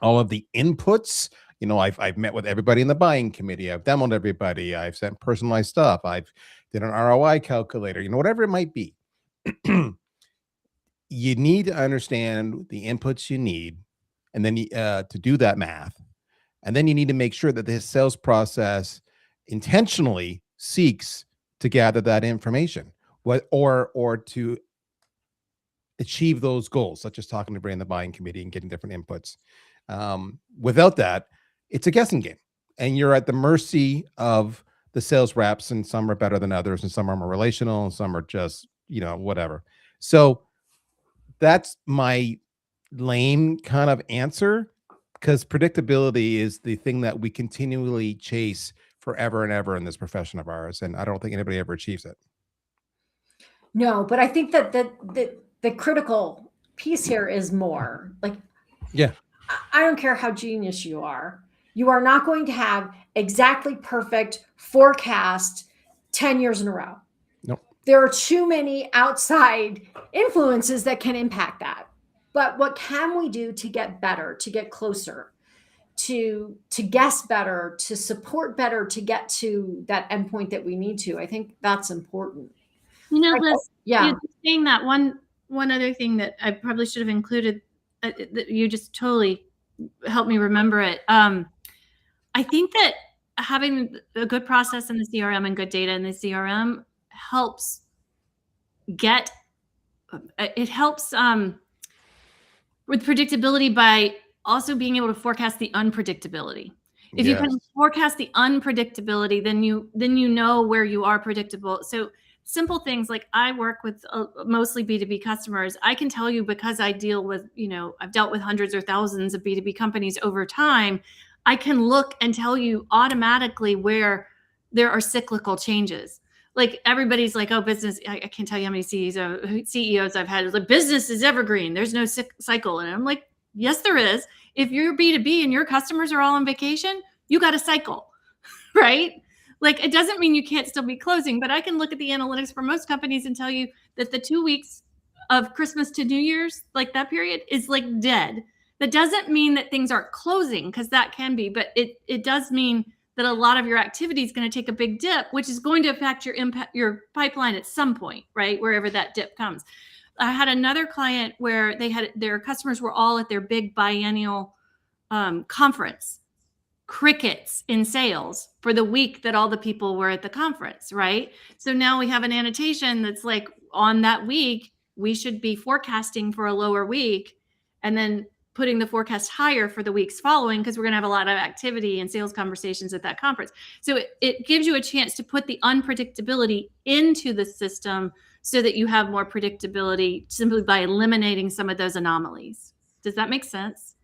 C: all of the inputs? I've met with everybody in the buying committee. I've demoed everybody. I've sent personalized stuff. I've did an ROI calculator, whatever it might be. You need to understand the inputs you need, and then to do that math. And then you need to make sure that the sales process intentionally seeks to gather that information, or to achieve those goals, such as talking to everybody in the buying committee and getting different inputs. Without that, it's a guessing game, and you're at the mercy of the sales reps, and some are better than others, and some are more relational, and some are just, whatever. So that's my lame kind of answer, because predictability is the thing that we continually chase forever and ever in this profession of ours, and I don't think anybody ever achieves it.
A: No, but I think that the critical piece here is more like,
C: yeah,
A: I don't care how genius you are not going to have exactly perfect forecast 10 years in a row.
C: Nope.
A: There are too many outside influences that can impact that. But what can we do to get better, to get closer, to guess better, to support better, to get to that endpoint that we need to? I think that's important.
E: Liz,
A: yeah.
E: you're saying that one other thing that I probably should have included, that you just totally helped me remember it. I think that having a good process in the CRM and good data in the CRM helps with predictability by also being able to forecast the unpredictability. If you can forecast the unpredictability, then you know where you are predictable. So simple things like, I work with mostly B2B customers. I can tell you, because I deal with, I've dealt with hundreds or thousands of B2B companies over time. I can look and tell you automatically where there are cyclical changes. Like, everybody's like, oh, business, I can't tell you how many CEOs I've had. It's like, business is evergreen. There's no cycle. And I'm like, yes, there is. If you're B2B and your customers are all on vacation, you got a cycle, right? Like, it doesn't mean you can't still be closing, but I can look at the analytics for most companies and tell you that the 2 weeks of Christmas to New Year's, like that period, is like dead. That doesn't mean that things aren't closing, because that can be, but it does mean that a lot of your activity is going to take a big dip, which is going to affect your pipeline at some point, right? Wherever that dip comes. I had another client where their customers were all at their big biennial conference, crickets in sales for the week that all the people were at the conference, right? So now we have an annotation that's like, on that week, we should be forecasting for a lower week, and then putting the forecast higher for the weeks following, because we're going to have a lot of activity and sales conversations at that conference. So it gives you a chance to put the unpredictability into the system so that you have more predictability simply by eliminating some of those anomalies. Does that make sense?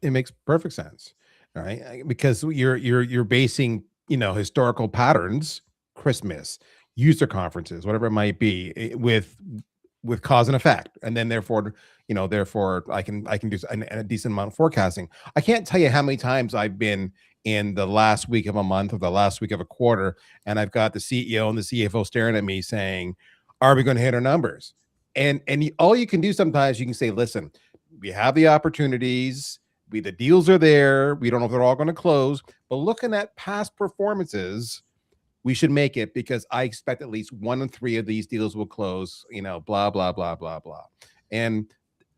C: It makes perfect sense. All right. Because you're basing, historical patterns, Christmas, user conferences, whatever it might be, with cause and effect. And then therefore I can do a decent amount of forecasting. I can't tell you how many times I've been in the last week of a month or the last week of a quarter, and I've got the CEO and the CFO staring at me saying, are we going to hit our numbers? And all you can do sometimes, you can say, listen, we have the opportunities, the deals are there. We don't know if they're all going to close, but looking at past performances, we should make it, because I expect at least 1 in 3 of these deals will close, blah, blah, blah, blah, blah. And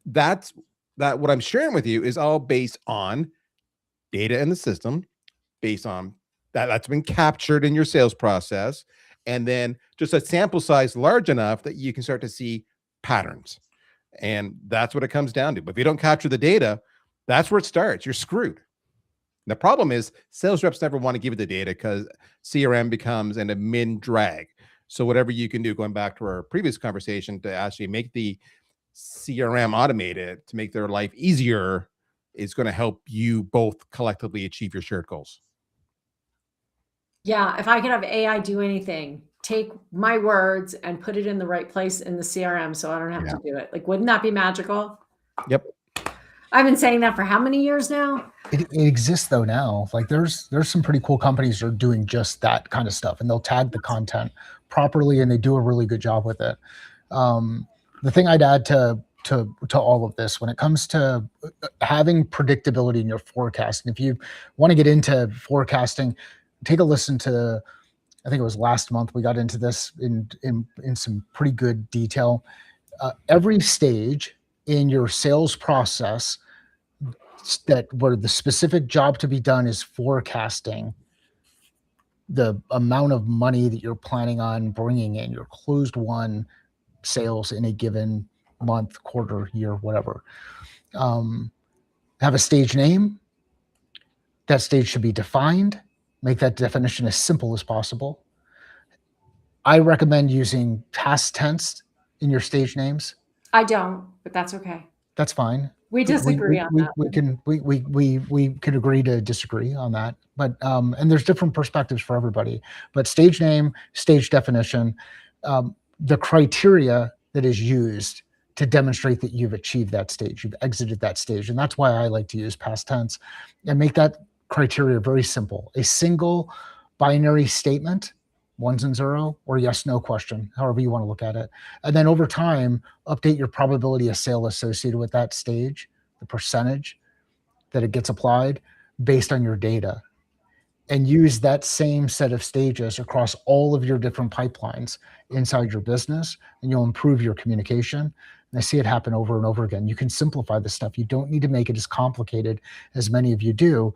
C: that's what I'm sharing with you is all based on data in the system based on that's been captured in your sales process, and then just a sample size large enough that you can start to see patterns. And that's what it comes down to. But if you don't capture the data, that's where it starts. You're screwed. The problem is sales reps never want to give you the data because CRM becomes an admin drag. So whatever you can do, going back to our previous conversation, to actually make the CRM automated to make their life easier, is going to help you both collectively achieve your shared goals.
A: Yeah, if I could have AI do anything, take my words and put it in the right place in the CRM so I don't have to do it. Like, wouldn't that be magical?
C: Yep.
A: I've been saying that for how many years now?
B: It exists though now. Like there's some pretty cool companies that are doing just that kind of stuff, and they'll tag the content properly, and they do a really good job with it. The thing I'd add to all of this, when it comes to having predictability in your forecast, and if you want to get into forecasting, take a listen to, I think it was last month, we got into this in some pretty good detail. Every stage in your sales process that where the specific job to be done is forecasting the amount of money that you're planning on bringing in, your closed won sales in a given month, quarter, year, whatever. Have a stage name. That stage should be defined. Make that definition as simple as possible. I recommend using past tense in your stage names.
A: I don't, but that's okay.
B: That's fine.
A: We disagree on that.
B: We can agree to disagree on that, but and there's different perspectives for everybody. But stage name, stage definition, the criteria that is used to demonstrate that you've achieved that stage, you've exited that stage, and that's why I like to use past tense and make that criteria very simple. A single binary statement, 1s and 0, or yes/no question, however you want to look at it. And then over time, update your probability of sale associated with that stage, the percentage that it gets applied based on your data. And use that same set of stages across all of your different pipelines inside your business, and you'll improve your communication. And I see it happen over and over again. You can simplify this stuff. You don't need to make it as complicated as many of you do,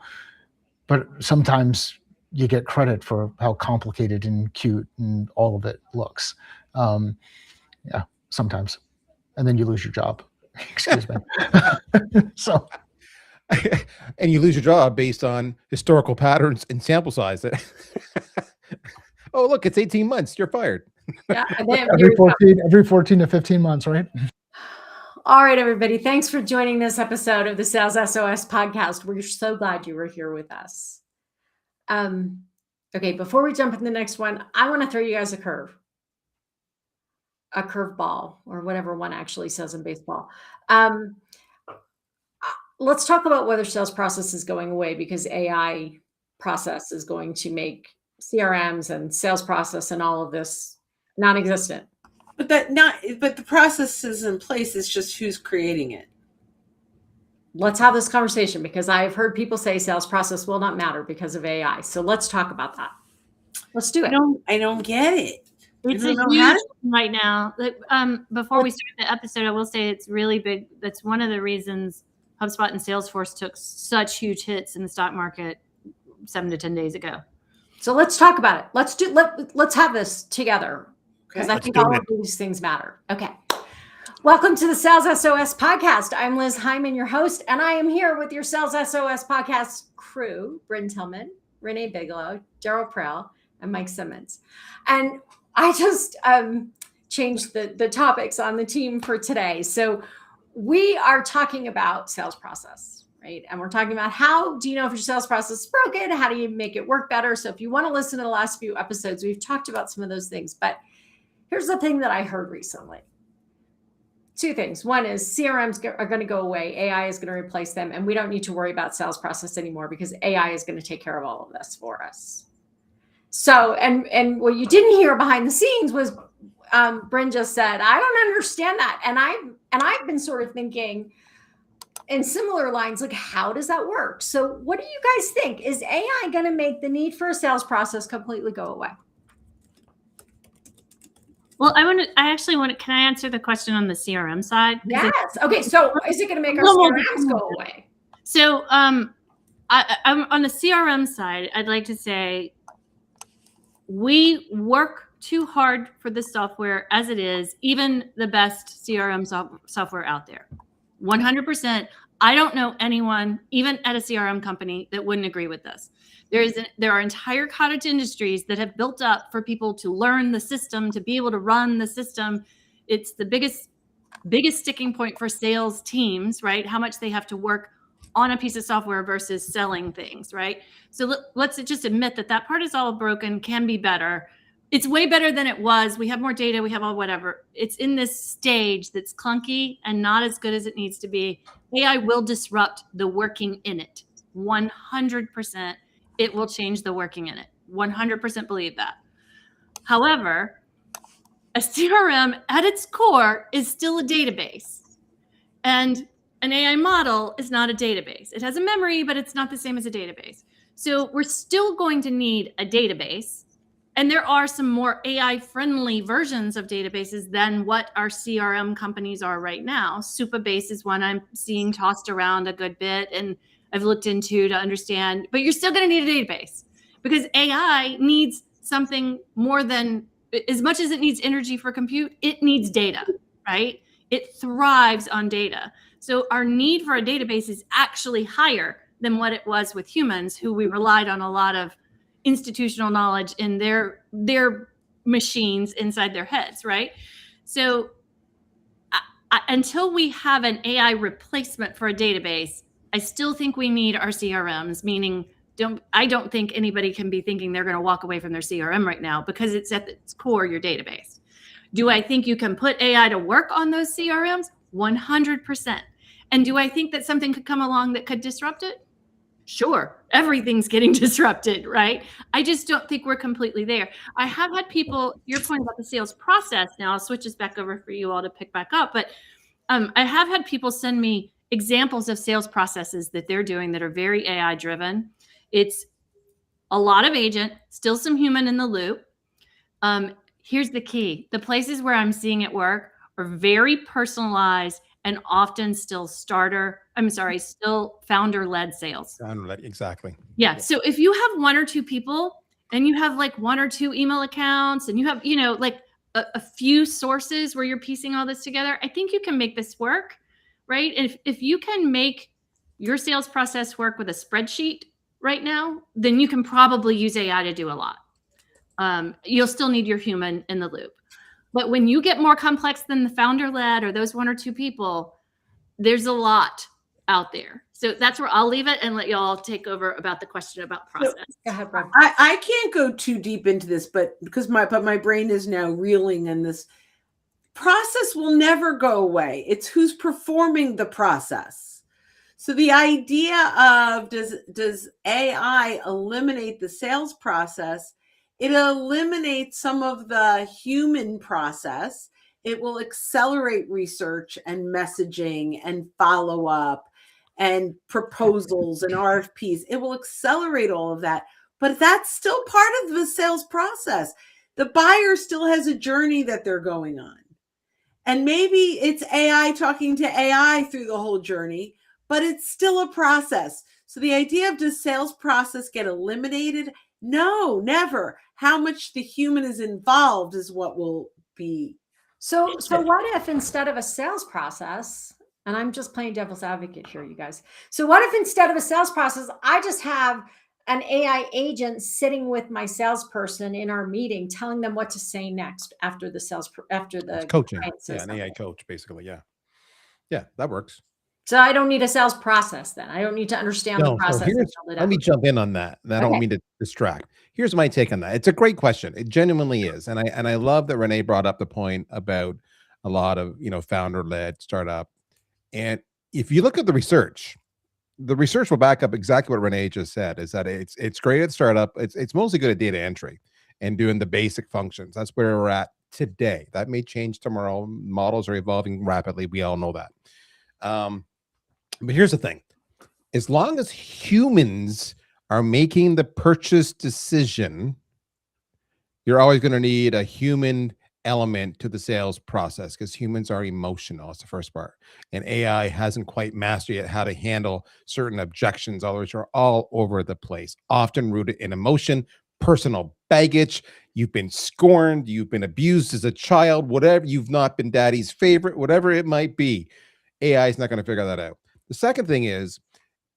B: but sometimes you get credit for how complicated and cute and all of it looks. Yeah, sometimes. And then you lose your job. Excuse me. So,
C: and you lose your job based on historical patterns and sample size. Oh, look, it's 18 months. You're fired.
A: Yeah, and then
B: every 14 to 15 months, right?
A: All right, everybody. Thanks for joining this episode of the Sales SOS podcast. We're so glad you were here with us. Okay, before we jump into the next one, I want to throw you guys a curveball, or whatever one actually says in baseball. Let's talk about whether sales process is going away, because AI process is going to make CRMs and sales process and all of this non-existent.
D: But the process is in place. It's just who's creating it.
A: Let's have this conversation, because I've heard people say sales process will not matter because of AI. So let's talk about that. Let's do it.
D: I don't get it.
E: It's a huge right now. Before we start the episode, I will say it's really big. That's one of the reasons HubSpot and Salesforce took such huge hits in the stock market 7 to 10 days ago.
A: So let's talk about it. Let's have this together, because I think all of these things matter. Okay. Welcome to the Sales SOS podcast. I'm Liz Hyman, your host, and I am here with your Sales SOS podcast crew, Bryn Tillman, Renee Bigelow, Daryl Prell, and Mike Simmons. And I just changed the topics on the team for today. So we are talking about sales process, right? And we're talking about how do you know if your sales process is broken? How do you make it work better? So if you want to listen to the last few episodes, we've talked about some of those things. But here's the thing that I heard recently. 2 things. One is CRMs are going to go away. AI is going to replace them. And we don't need to worry about sales process anymore, because AI is going to take care of all of this for us. So, and what you didn't hear behind the scenes was Bryn just said, I don't understand that. And I've been sort of thinking in similar lines, like, how does that work? So what do you guys think? Is AI going to make the need for a sales process completely go away?
E: Well, I actually want to, can I answer the question on the CRM side?
A: Yes. Okay. So is it going to make our CRMs go away?
E: So I'm on the CRM side. I'd like to say we work too hard for the software as it is, even the best CRM software out there. 100%. I don't know anyone, even at a CRM company, that wouldn't agree with this. There are entire cottage industries that have built up for people to learn the system, to be able to run the system. It's the biggest sticking point for sales teams, right? How much they have to work on a piece of software versus selling things, right? So let's just admit that part is all broken, can be better. It's way better than it was. We have more data, we have all whatever. It's in this stage that's clunky and not as good as it needs to be. AI will disrupt the working in it. 100%. It will change the working in it. 100% believe that. However, a CRM at its core is still a database. And an AI model is not a database. It has a memory, but it's not the same as a database. So we're still going to need a database. And there are some more AI-friendly versions of databases than what our CRM companies are right now. Supabase is one I'm seeing tossed around a good bit, and I've looked into to understand. But you're still going to need a database because AI needs something more than, as much as it needs energy for compute, it needs data, right? It thrives on data. So our need for a database is actually higher than what it was with humans, who we relied on a lot of institutional knowledge in their machines inside their heads, right? So until we have an AI replacement for a database, I still think we need our CRMs, meaning I don't think anybody can be thinking they're going to walk away from their CRM right now because it's at its core your database. Do I think you can put AI to work on those CRMs? 100%. And do I think that something could come along that could disrupt it? Sure, everything's getting disrupted, right? I just don't think we're completely there. I have had people, your point about the sales process, now I'll switch this back over for you all to pick back up, but I have had people send me examples of sales processes that they're doing that are very AI driven. It's a lot of agent, still some human in the loop. Here's the key. The places where I'm seeing it work are very personalized and often still founder-led sales.
C: Founder-led, exactly.
E: Yeah. So if you have one or two people and you have like one or two email accounts and you have, like a few sources where you're piecing all this together, I think you can make this work, right? If you can make your sales process work with a spreadsheet right now, then you can probably use AI to do a lot. You'll still need your human in the loop. But when you get more complex than the founder-led or those one or two people, there's a lot out there. So that's where I'll leave it and let y'all take over about the question about process.
A: Go ahead, Rob.
D: I can't go too deep into this, but my brain is now reeling, and this process will never go away. It's who's performing the process. So the idea of does AI eliminate the sales process? It eliminates some of the human process. It will accelerate research and messaging and follow-up and proposals and RFPs. It will accelerate all of that, but that's still part of the sales process. The buyer still has a journey that they're going on. And maybe it's AI talking to AI through the whole journey, but it's still a process. So the idea of does sales process get eliminated? No, never. How much the human is involved is what will be.
A: So what if instead of a sales process, and I'm just playing devil's advocate here, you guys. So what if instead of a sales process, I just have an AI agent sitting with my salesperson in our meeting, telling them what to say next after the
C: Coaching.
A: Yeah,
C: an AI coach, basically. Yeah. Yeah, that works.
A: So I don't need a sales process then. I don't need to understand the process.
C: Let me jump in on that. I don't mean to distract. Here's my take on that. It's a great question. It genuinely is. And I love that Renee brought up the point about a lot of, founder-led startup. And if you look at the research will back up exactly what Renee just said, is that it's great at startup. It's mostly good at data entry and doing the basic functions. That's where we're at today. That may change tomorrow. Models are evolving rapidly. We all know that. But here's the thing. As long as humans are making the purchase decision, you're always going to need a human element to the sales process because humans are emotional. That's the first part. And AI hasn't quite mastered yet how to handle certain objections, all which are all over the place, often rooted in emotion, personal baggage. You've been scorned, you've been abused as a child, whatever, you've not been daddy's favorite, whatever it might be. AI is not going to figure that out. The second thing is,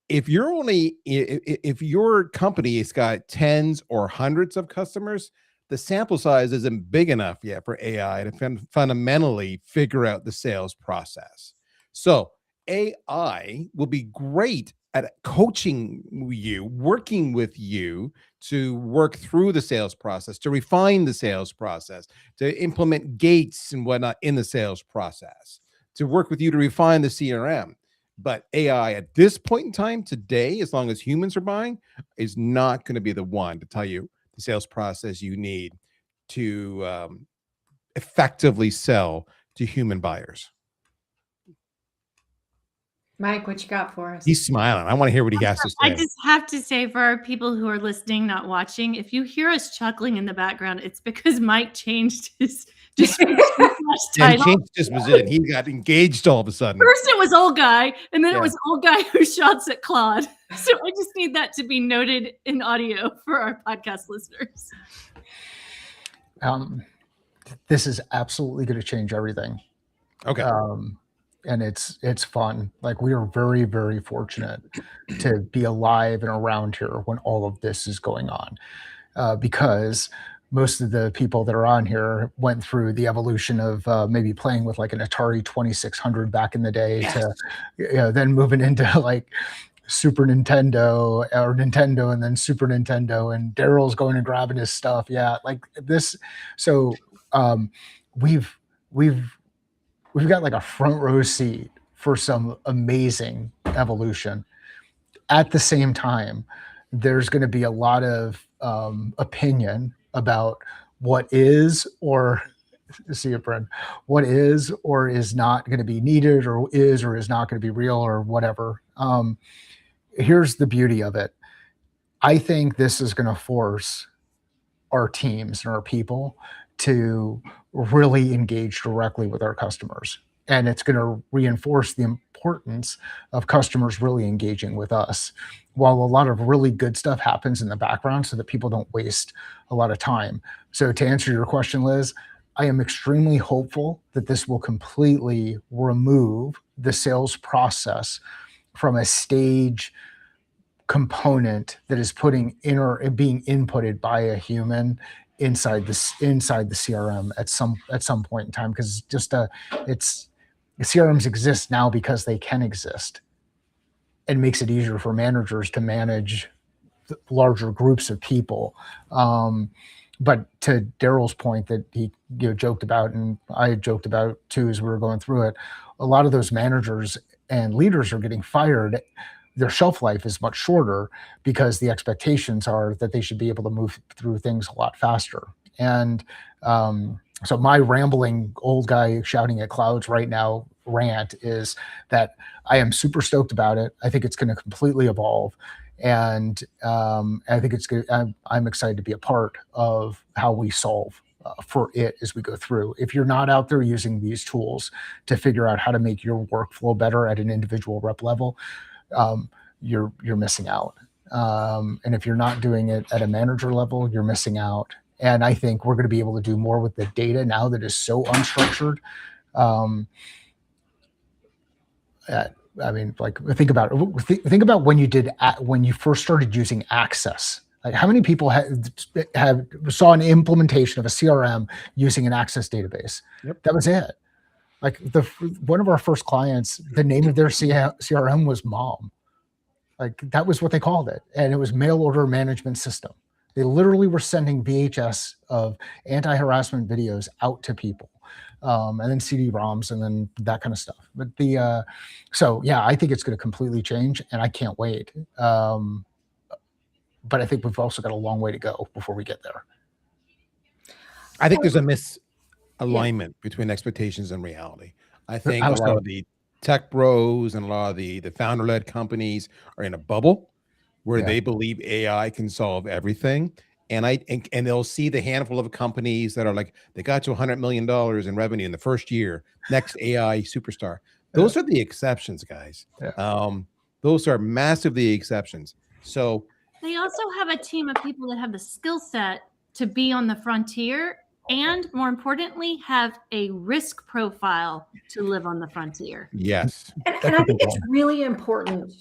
C: if your company has got tens or hundreds of customers, the sample size isn't big enough yet for AI to fundamentally figure out the sales process. So AI will be great at coaching you, working with you to work through the sales process, to refine the sales process, to implement gates and whatnot in the sales process, to work with you to refine the CRM. But AI at this point in time today, as long as humans are buying, is not going to be the one to tell you the sales process you need to effectively sell to human buyers.
A: Mike, what you got for us?
C: He's smiling. I want to hear what he has to say.
E: I just have to say, for our people who are listening, not watching, if you hear us chuckling in the background, it's because Mike changed his
C: And changed his position. He got engaged all of a sudden.
E: First it was old guy, and then it was old guy who shots at Claude. So I just need that to be noted in audio for our podcast listeners.
B: This is absolutely going to change everything.
C: Okay.
B: And it's fun. Like, we are very, very fortunate to be alive and around here when all of this is going on, because most of the people that are on here went through the evolution of maybe playing with like an Atari 2600 back in the day, to then moving into like Super Nintendo or Nintendo and then Super Nintendo, and Daryl's going and grabbing his stuff. Yeah, like this. So we've got like a front row seat for some amazing evolution. At the same time, there's going to be a lot of opinion about what is or what is or is not going to be needed, or is not going to be real, or whatever. Here's the beauty of it. I think this is going to force our teams and our people to really engage directly with our customers. And it's going to reinforce the importance of customers really engaging with us, while a lot of really good stuff happens in the background so that people don't waste a lot of time. So to answer your question, Liz, I am extremely hopeful that this will completely remove the sales process from a stage component that is being inputted by a human inside the CRM at some point in time, because CRMs exist now because they can exist. It makes it easier for managers to manage larger groups of people. But to Daryl's point that he joked about, and I joked about too as we were going through it, a lot of those managers and leaders are getting fired. Their shelf life is much shorter because the expectations are that they should be able to move through things a lot faster. And so my rambling old guy shouting at clouds right now rant is that I am super stoked about it. I think it's going to completely evolve. And I think it's good. I'm excited to be a part of how we solve for it as we go through. If you're not out there using these tools to figure out how to make your workflow better at an individual rep level, you're missing out. And if you're not doing it at a manager level, you're missing out. And I think we're going to be able to do more with the data now that is so unstructured. I mean, like, think about when you first started using Access. Like, how many people saw an implementation of a CRM using an Access database?
C: Yep.
B: That was it. Like, one of our first clients, the name of their CRM was Mom. Like, that was what they called it, and it was mail order management system. They literally were sending VHS of anti-harassment videos out to people, and then CD-ROMs, and then that kind of stuff. But so yeah, I think it's going to completely change, and I can't wait. But I think we've also got a long way to go before we get there.
C: I think there's a misalignment between expectations and reality. I think a lot of the tech bros and a lot of the founder-led companies are in a bubble where they believe AI can solve everything. and they'll see the handful of companies that are like, they got to $100 million in revenue in the first year, next AI superstar. Those are the exceptions, guys. Those are massively exceptions. So
E: they also have a team of people that have the skill set to be on the frontier, and more importantly, have a risk profile to live on the frontier.
C: yes.
A: And I think it's really important.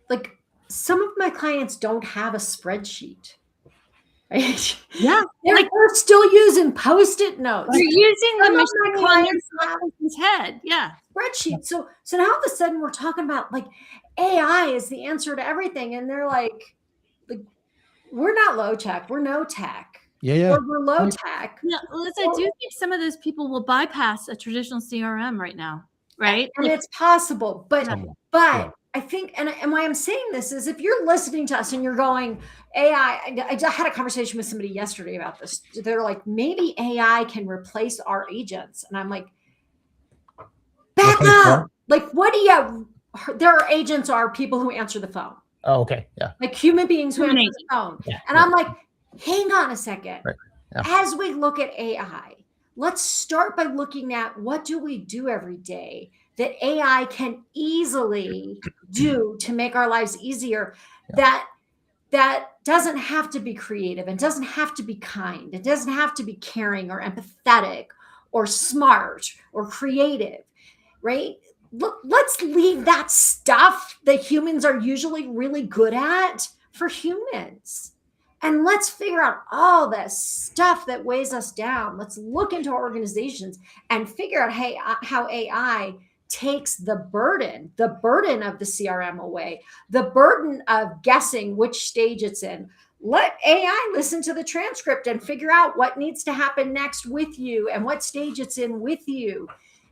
A: Like, some of my clients don't have a spreadsheet. Right?
E: Yeah.
A: They're still using Post-it notes.
E: They're using the
A: Some of my
E: machine on
A: clients
E: their
A: have
E: person's head. Yeah.
A: spreadsheet. So now all of a sudden we're talking about like AI is the answer to everything. And they're like we're not low tech, we're no tech.
C: Yeah.
A: Or we're low tech.
E: Yeah, Liz, I do think some of those people will bypass a traditional CRM right now, right?
A: And it's possible. But
C: Yeah.
A: I think, and why I'm saying this is, if you're listening to us and you're going, AI, I had a conversation with somebody yesterday about this. They're like, maybe AI can replace our agents. And I'm like, back up. Like, what do you, their agents are people who answer the phone.
B: Oh, okay. Yeah.
A: Like human beings who answer the phone.
B: Yeah.
A: And I'm like, hang on a second.
B: Right. Yeah.
A: As we look at AI, let's start by looking at what do we do every day that AI can easily do to make our lives easier. That doesn't have to be creative and doesn't have to be kind. It doesn't have to be caring or empathetic or smart or creative, right? Look, let's leave that stuff that humans are usually really good at for humans. And let's figure out all this stuff that weighs us down. Let's look into our organizations and figure out how AI takes the burden of the CRM away, the burden of guessing which stage it's in. Let AI listen to the transcript and figure out what needs to happen next with you and what stage it's in with you,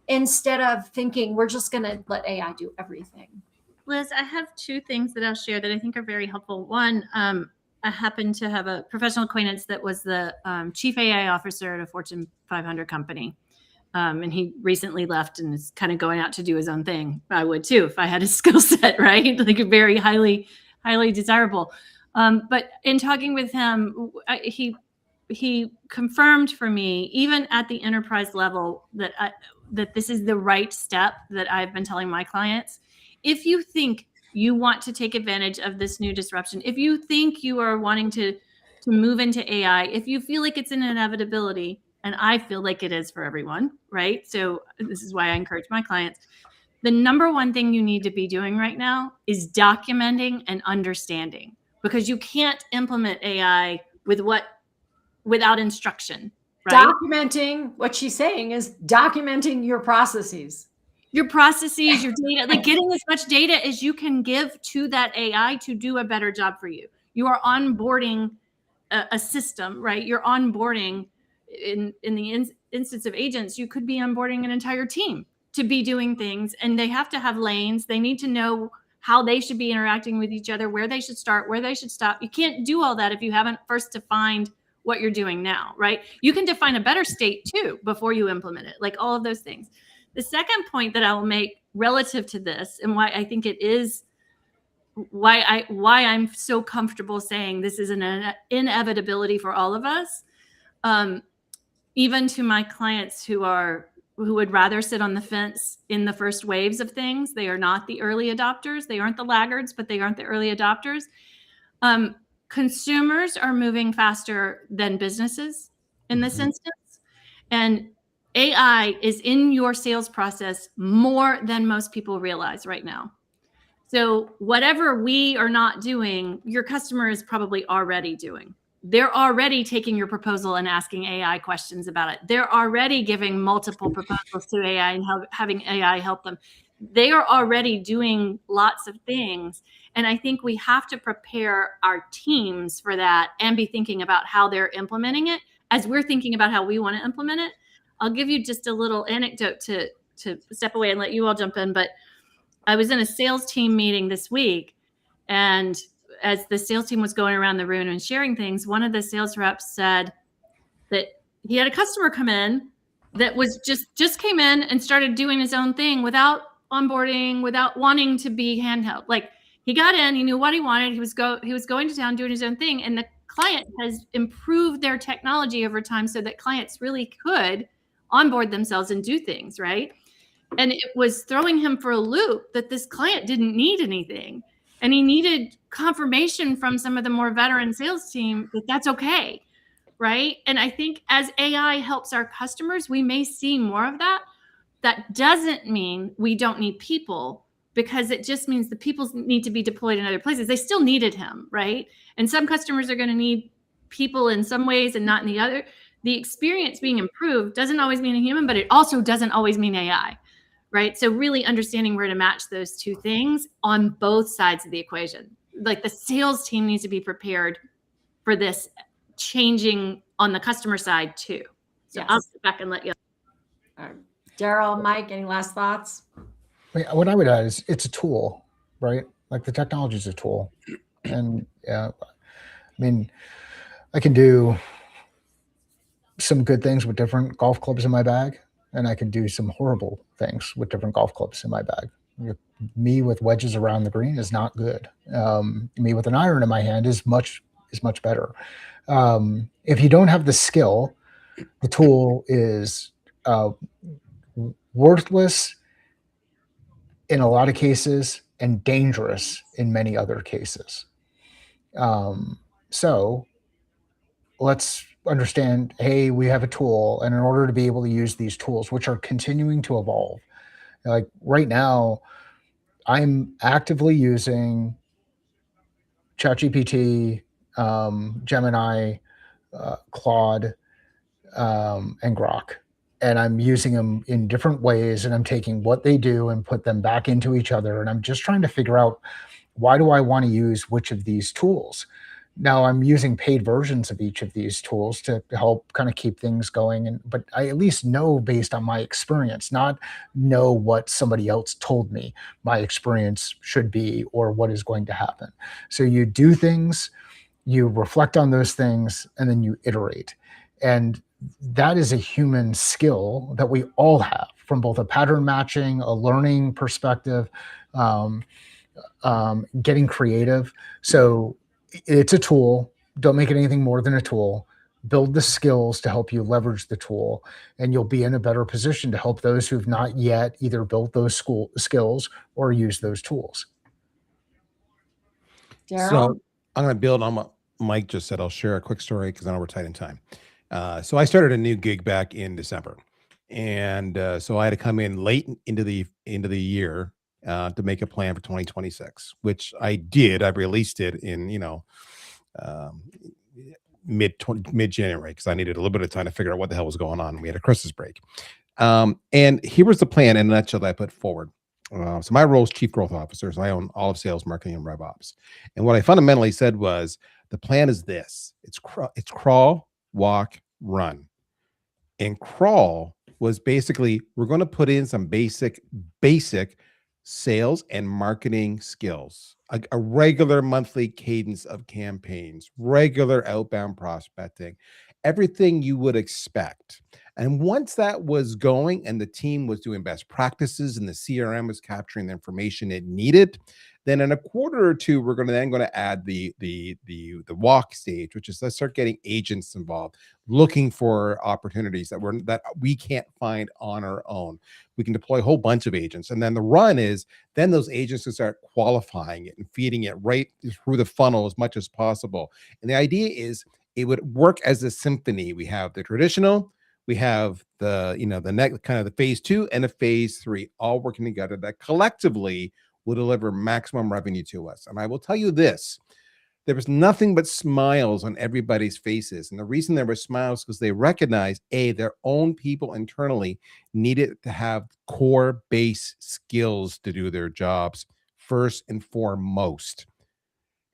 A: instead of thinking we're just going to let AI do everything.
E: Liz, I have two things that I'll share that I think are very helpful. One, I happen to have a professional acquaintance that was the chief AI officer at a Fortune 500 company. And he recently left and is kind of going out to do his own thing. I would too, if I had a skill set, right? Like very highly, highly desirable. But in talking with him, he confirmed for me, even at the enterprise level, that this is the right step that I've been telling my clients. If you think you want to take advantage of this new disruption, if you think you are wanting to move into AI, if you feel like it's an inevitability, and I feel like it is for everyone, right? So this is why I encourage my clients. The number one thing you need to be doing right now is documenting and understanding, because you can't implement AI without instruction, right?
A: Documenting, what she's saying is documenting your processes.
E: Your processes, your data, like getting as much data as you can give to that AI to do a better job for you. You are onboarding a system, right? You're onboarding in the instance of agents, you could be onboarding an entire team to be doing things, and they have to have lanes. They need to know how they should be interacting with each other, where they should start, where they should stop. You can't do all that if you haven't first defined what you're doing now, right? You can define a better state too before you implement it, like all of those things. The second point that I will make relative to this, and why I think it is why I'm so comfortable saying this is an inevitability for all of us, even to my clients who would rather sit on the fence in the first waves of things. They are not the early adopters. They aren't the laggards, but they aren't the early adopters. Consumers are moving faster than businesses in this instance. And AI is in your sales process more than most people realize right now. So whatever we are not doing, your customer is probably already doing. They're already taking your proposal and asking AI questions about it. They're already giving multiple proposals to AI and having AI help them. They are already doing lots of things. And I think we have to prepare our teams for that and be thinking about how they're implementing it as we're thinking about how we want to implement it. I'll give you just a little anecdote to step away and let you all jump in. But I was in a sales team meeting this week, and as the sales team was going around the room and sharing things, one of the sales reps said that he had a customer come in that was just came in and started doing his own thing without onboarding, without wanting to be handheld. Like, he got in, he knew what he wanted. He was going to town doing his own thing. And the client has improved their technology over time so that clients really could onboard themselves and do things, right? And it was throwing him for a loop that this client didn't need anything. And he needed confirmation from some of the more veteran sales team that that's okay, right? And I think as AI helps our customers, we may see more of that. That doesn't mean we don't need people, because it just means the people need to be deployed in other places. They still needed him, right? And some customers are going to need people in some ways and not in the other. The experience being improved doesn't always mean a human, but it also doesn't always mean AI, right? So really understanding where to match those two things on both sides of the equation. Like the sales team needs to be prepared for this changing on the customer side too. So
A: Yes.
E: I'll sit back and let you.
A: Daryl, Mike, any last thoughts?
B: What I would add is it's a tool, right? Like the technology is a tool. And I mean, I can do some good things with different golf clubs in my bag, and I can do some horrible things with different golf clubs in my bag. Me with wedges around the green is not good. Me with an iron in my hand is much better. If you don't have the skill, the tool is worthless in a lot of cases and dangerous in many other cases. So let's understand, hey, we have a tool, and in order to be able to use these tools, which are continuing to evolve, like right now, I'm actively using ChatGPT, Gemini, Claude, and Grok. And I'm using them in different ways, and I'm taking what they do and put them back into each other. And I'm just trying to figure out, why do I want to use which of these tools? Now I'm using paid versions of each of these tools to help kind of keep things going. But I at least know based on my experience, not know what somebody else told me my experience should be or what is going to happen. So you do things, you reflect on those things, and then you iterate. And that is a human skill that we all have, from both a pattern matching, a learning perspective, getting creative. So it's a tool. Don't make it anything more than a tool. Build the skills to help you leverage the tool, and you'll be in a better position to help those who've not yet either built those skills or use those tools.
A: Daryl?
C: So I'm going to build on what Mike just said. I'll share a quick story because I know we're tight in time. So I started a new gig back in December, and so I had to come in late into the year to make a plan for 2026, which I did. I released it in mid January because I needed a little bit of time to figure out what the hell was going on. We had a Christmas break, and here was the plan in a nutshell that I put forward. So my role is Chief Growth Officer, so I own all of sales, marketing, and rev ops. And what I fundamentally said was, the plan is this: it's crawl, walk, run. And crawl was basically, we're going to put in some basic sales and marketing skills, a regular monthly cadence of campaigns, regular outbound prospecting, everything you would expect. And once that was going and the team was doing best practices and the CRM was capturing the information it needed, then in a quarter or two, we're going to add the walk stage, which is, let's start getting agents involved, looking for opportunities that we can't find on our own. We can deploy a whole bunch of agents. And then the run is, then those agents can start qualifying it and feeding it right through the funnel as much as possible. And the idea is, it would work as a symphony. We have the traditional, we have the next kind of the phase 2 and a phase 3 all working together that collectively will deliver maximum revenue to us. And I will tell you this: there was nothing but smiles on everybody's faces. And the reason there were smiles because they recognized, their own people internally needed to have core base skills to do their jobs first and foremost.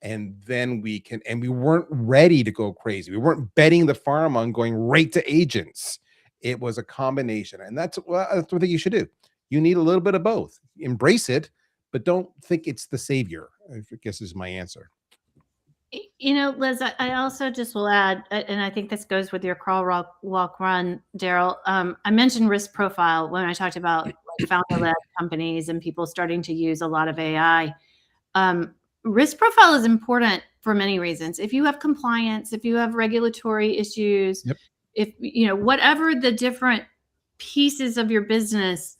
C: And then we weren't ready to go crazy. We weren't betting the farm on going right to agents. It was a combination. And that's what I think you should do. You need a little bit of both. Embrace it, but don't think it's the savior, I guess is my answer.
E: Liz, I also just will add, and I think this goes with your crawl, walk, run, Daryl. I mentioned risk profile when I talked about founder-led companies and people starting to use a lot of AI. risk profile is important for many reasons. If you have compliance, if you have regulatory issues,
C: Yep.
E: if whatever the different pieces of your business,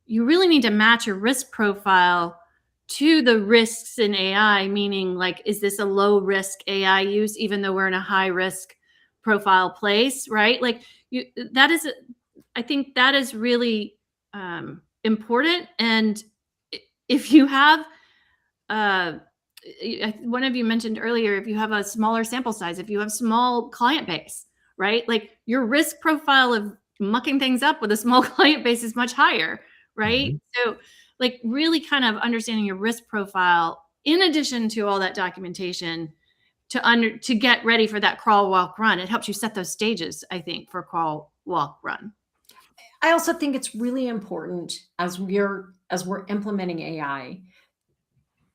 E: you really need to match your risk profile to the risks in AI, meaning like, is this a low risk AI use, even though we're in a high risk profile place, right? Like I think that is really important. And if you have, one of you mentioned earlier, if you have a smaller sample size, if you have small client base, right? Like your risk profile of mucking things up with a small client base is much higher, right?
C: Mm-hmm.
E: So like really kind of understanding your risk profile in addition to all that documentation to get ready for that crawl, walk, run. It helps you set those stages, I think, for crawl, walk, run.
A: I also think it's really important as we're implementing AI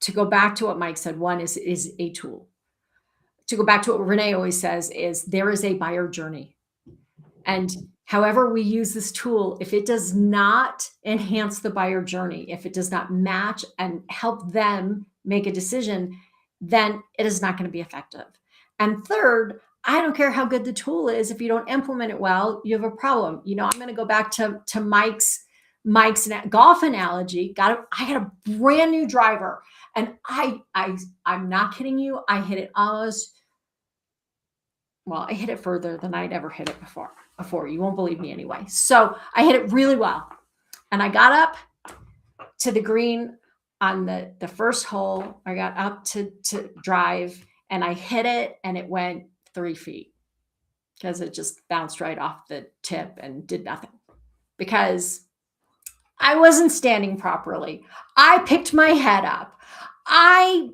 A: to go back to what Mike said. One is a tool. To go back to what Renee always says is there is a buyer journey. And however we use this tool, if it does not enhance the buyer journey, if it does not match and help them make a decision, then it is not going to be effective. And third, I don't care how good the tool is. If you don't implement it well, you have a problem. I'm going to go back to Mike's golf analogy. I got a brand new driver, and I'm not kidding you. I hit it I hit it further than I'd ever hit it before. You won't believe me anyway. So I hit it really well. And I got up to the green on the first hole. I got up to drive and I hit it and it went 3 feet because it just bounced right off the tip and did nothing because I wasn't standing properly. I picked my head up. I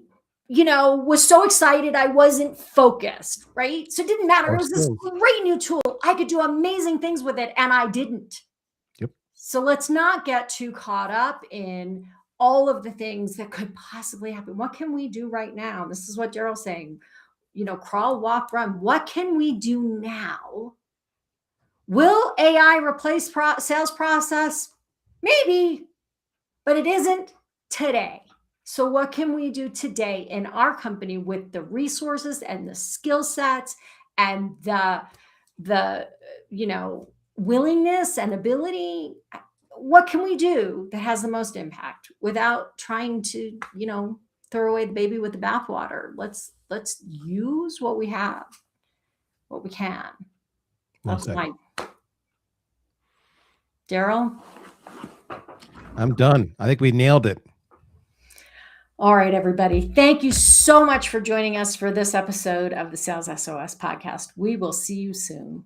A: was so excited. I wasn't focused, right? So it didn't matter. It was this great new tool. I could do amazing things with it and I didn't.
C: Yep.
A: So let's not get too caught up in all of the things that could possibly happen. What can we do right now? This is what Daryl's saying, crawl, walk, run. What can we do now? Will AI replace sales process? Maybe, but it isn't today. So what can we do today in our company with the resources and the skill sets and the willingness and ability? What can we do that has the most impact without trying to, throw away the baby with the bathwater? Let's use what we have, what we can. That's mine. Daryl?
C: I'm done. I think we nailed it.
A: All right, everybody. Thank you so much for joining us for this episode of the Sales SOS podcast. We will see you soon.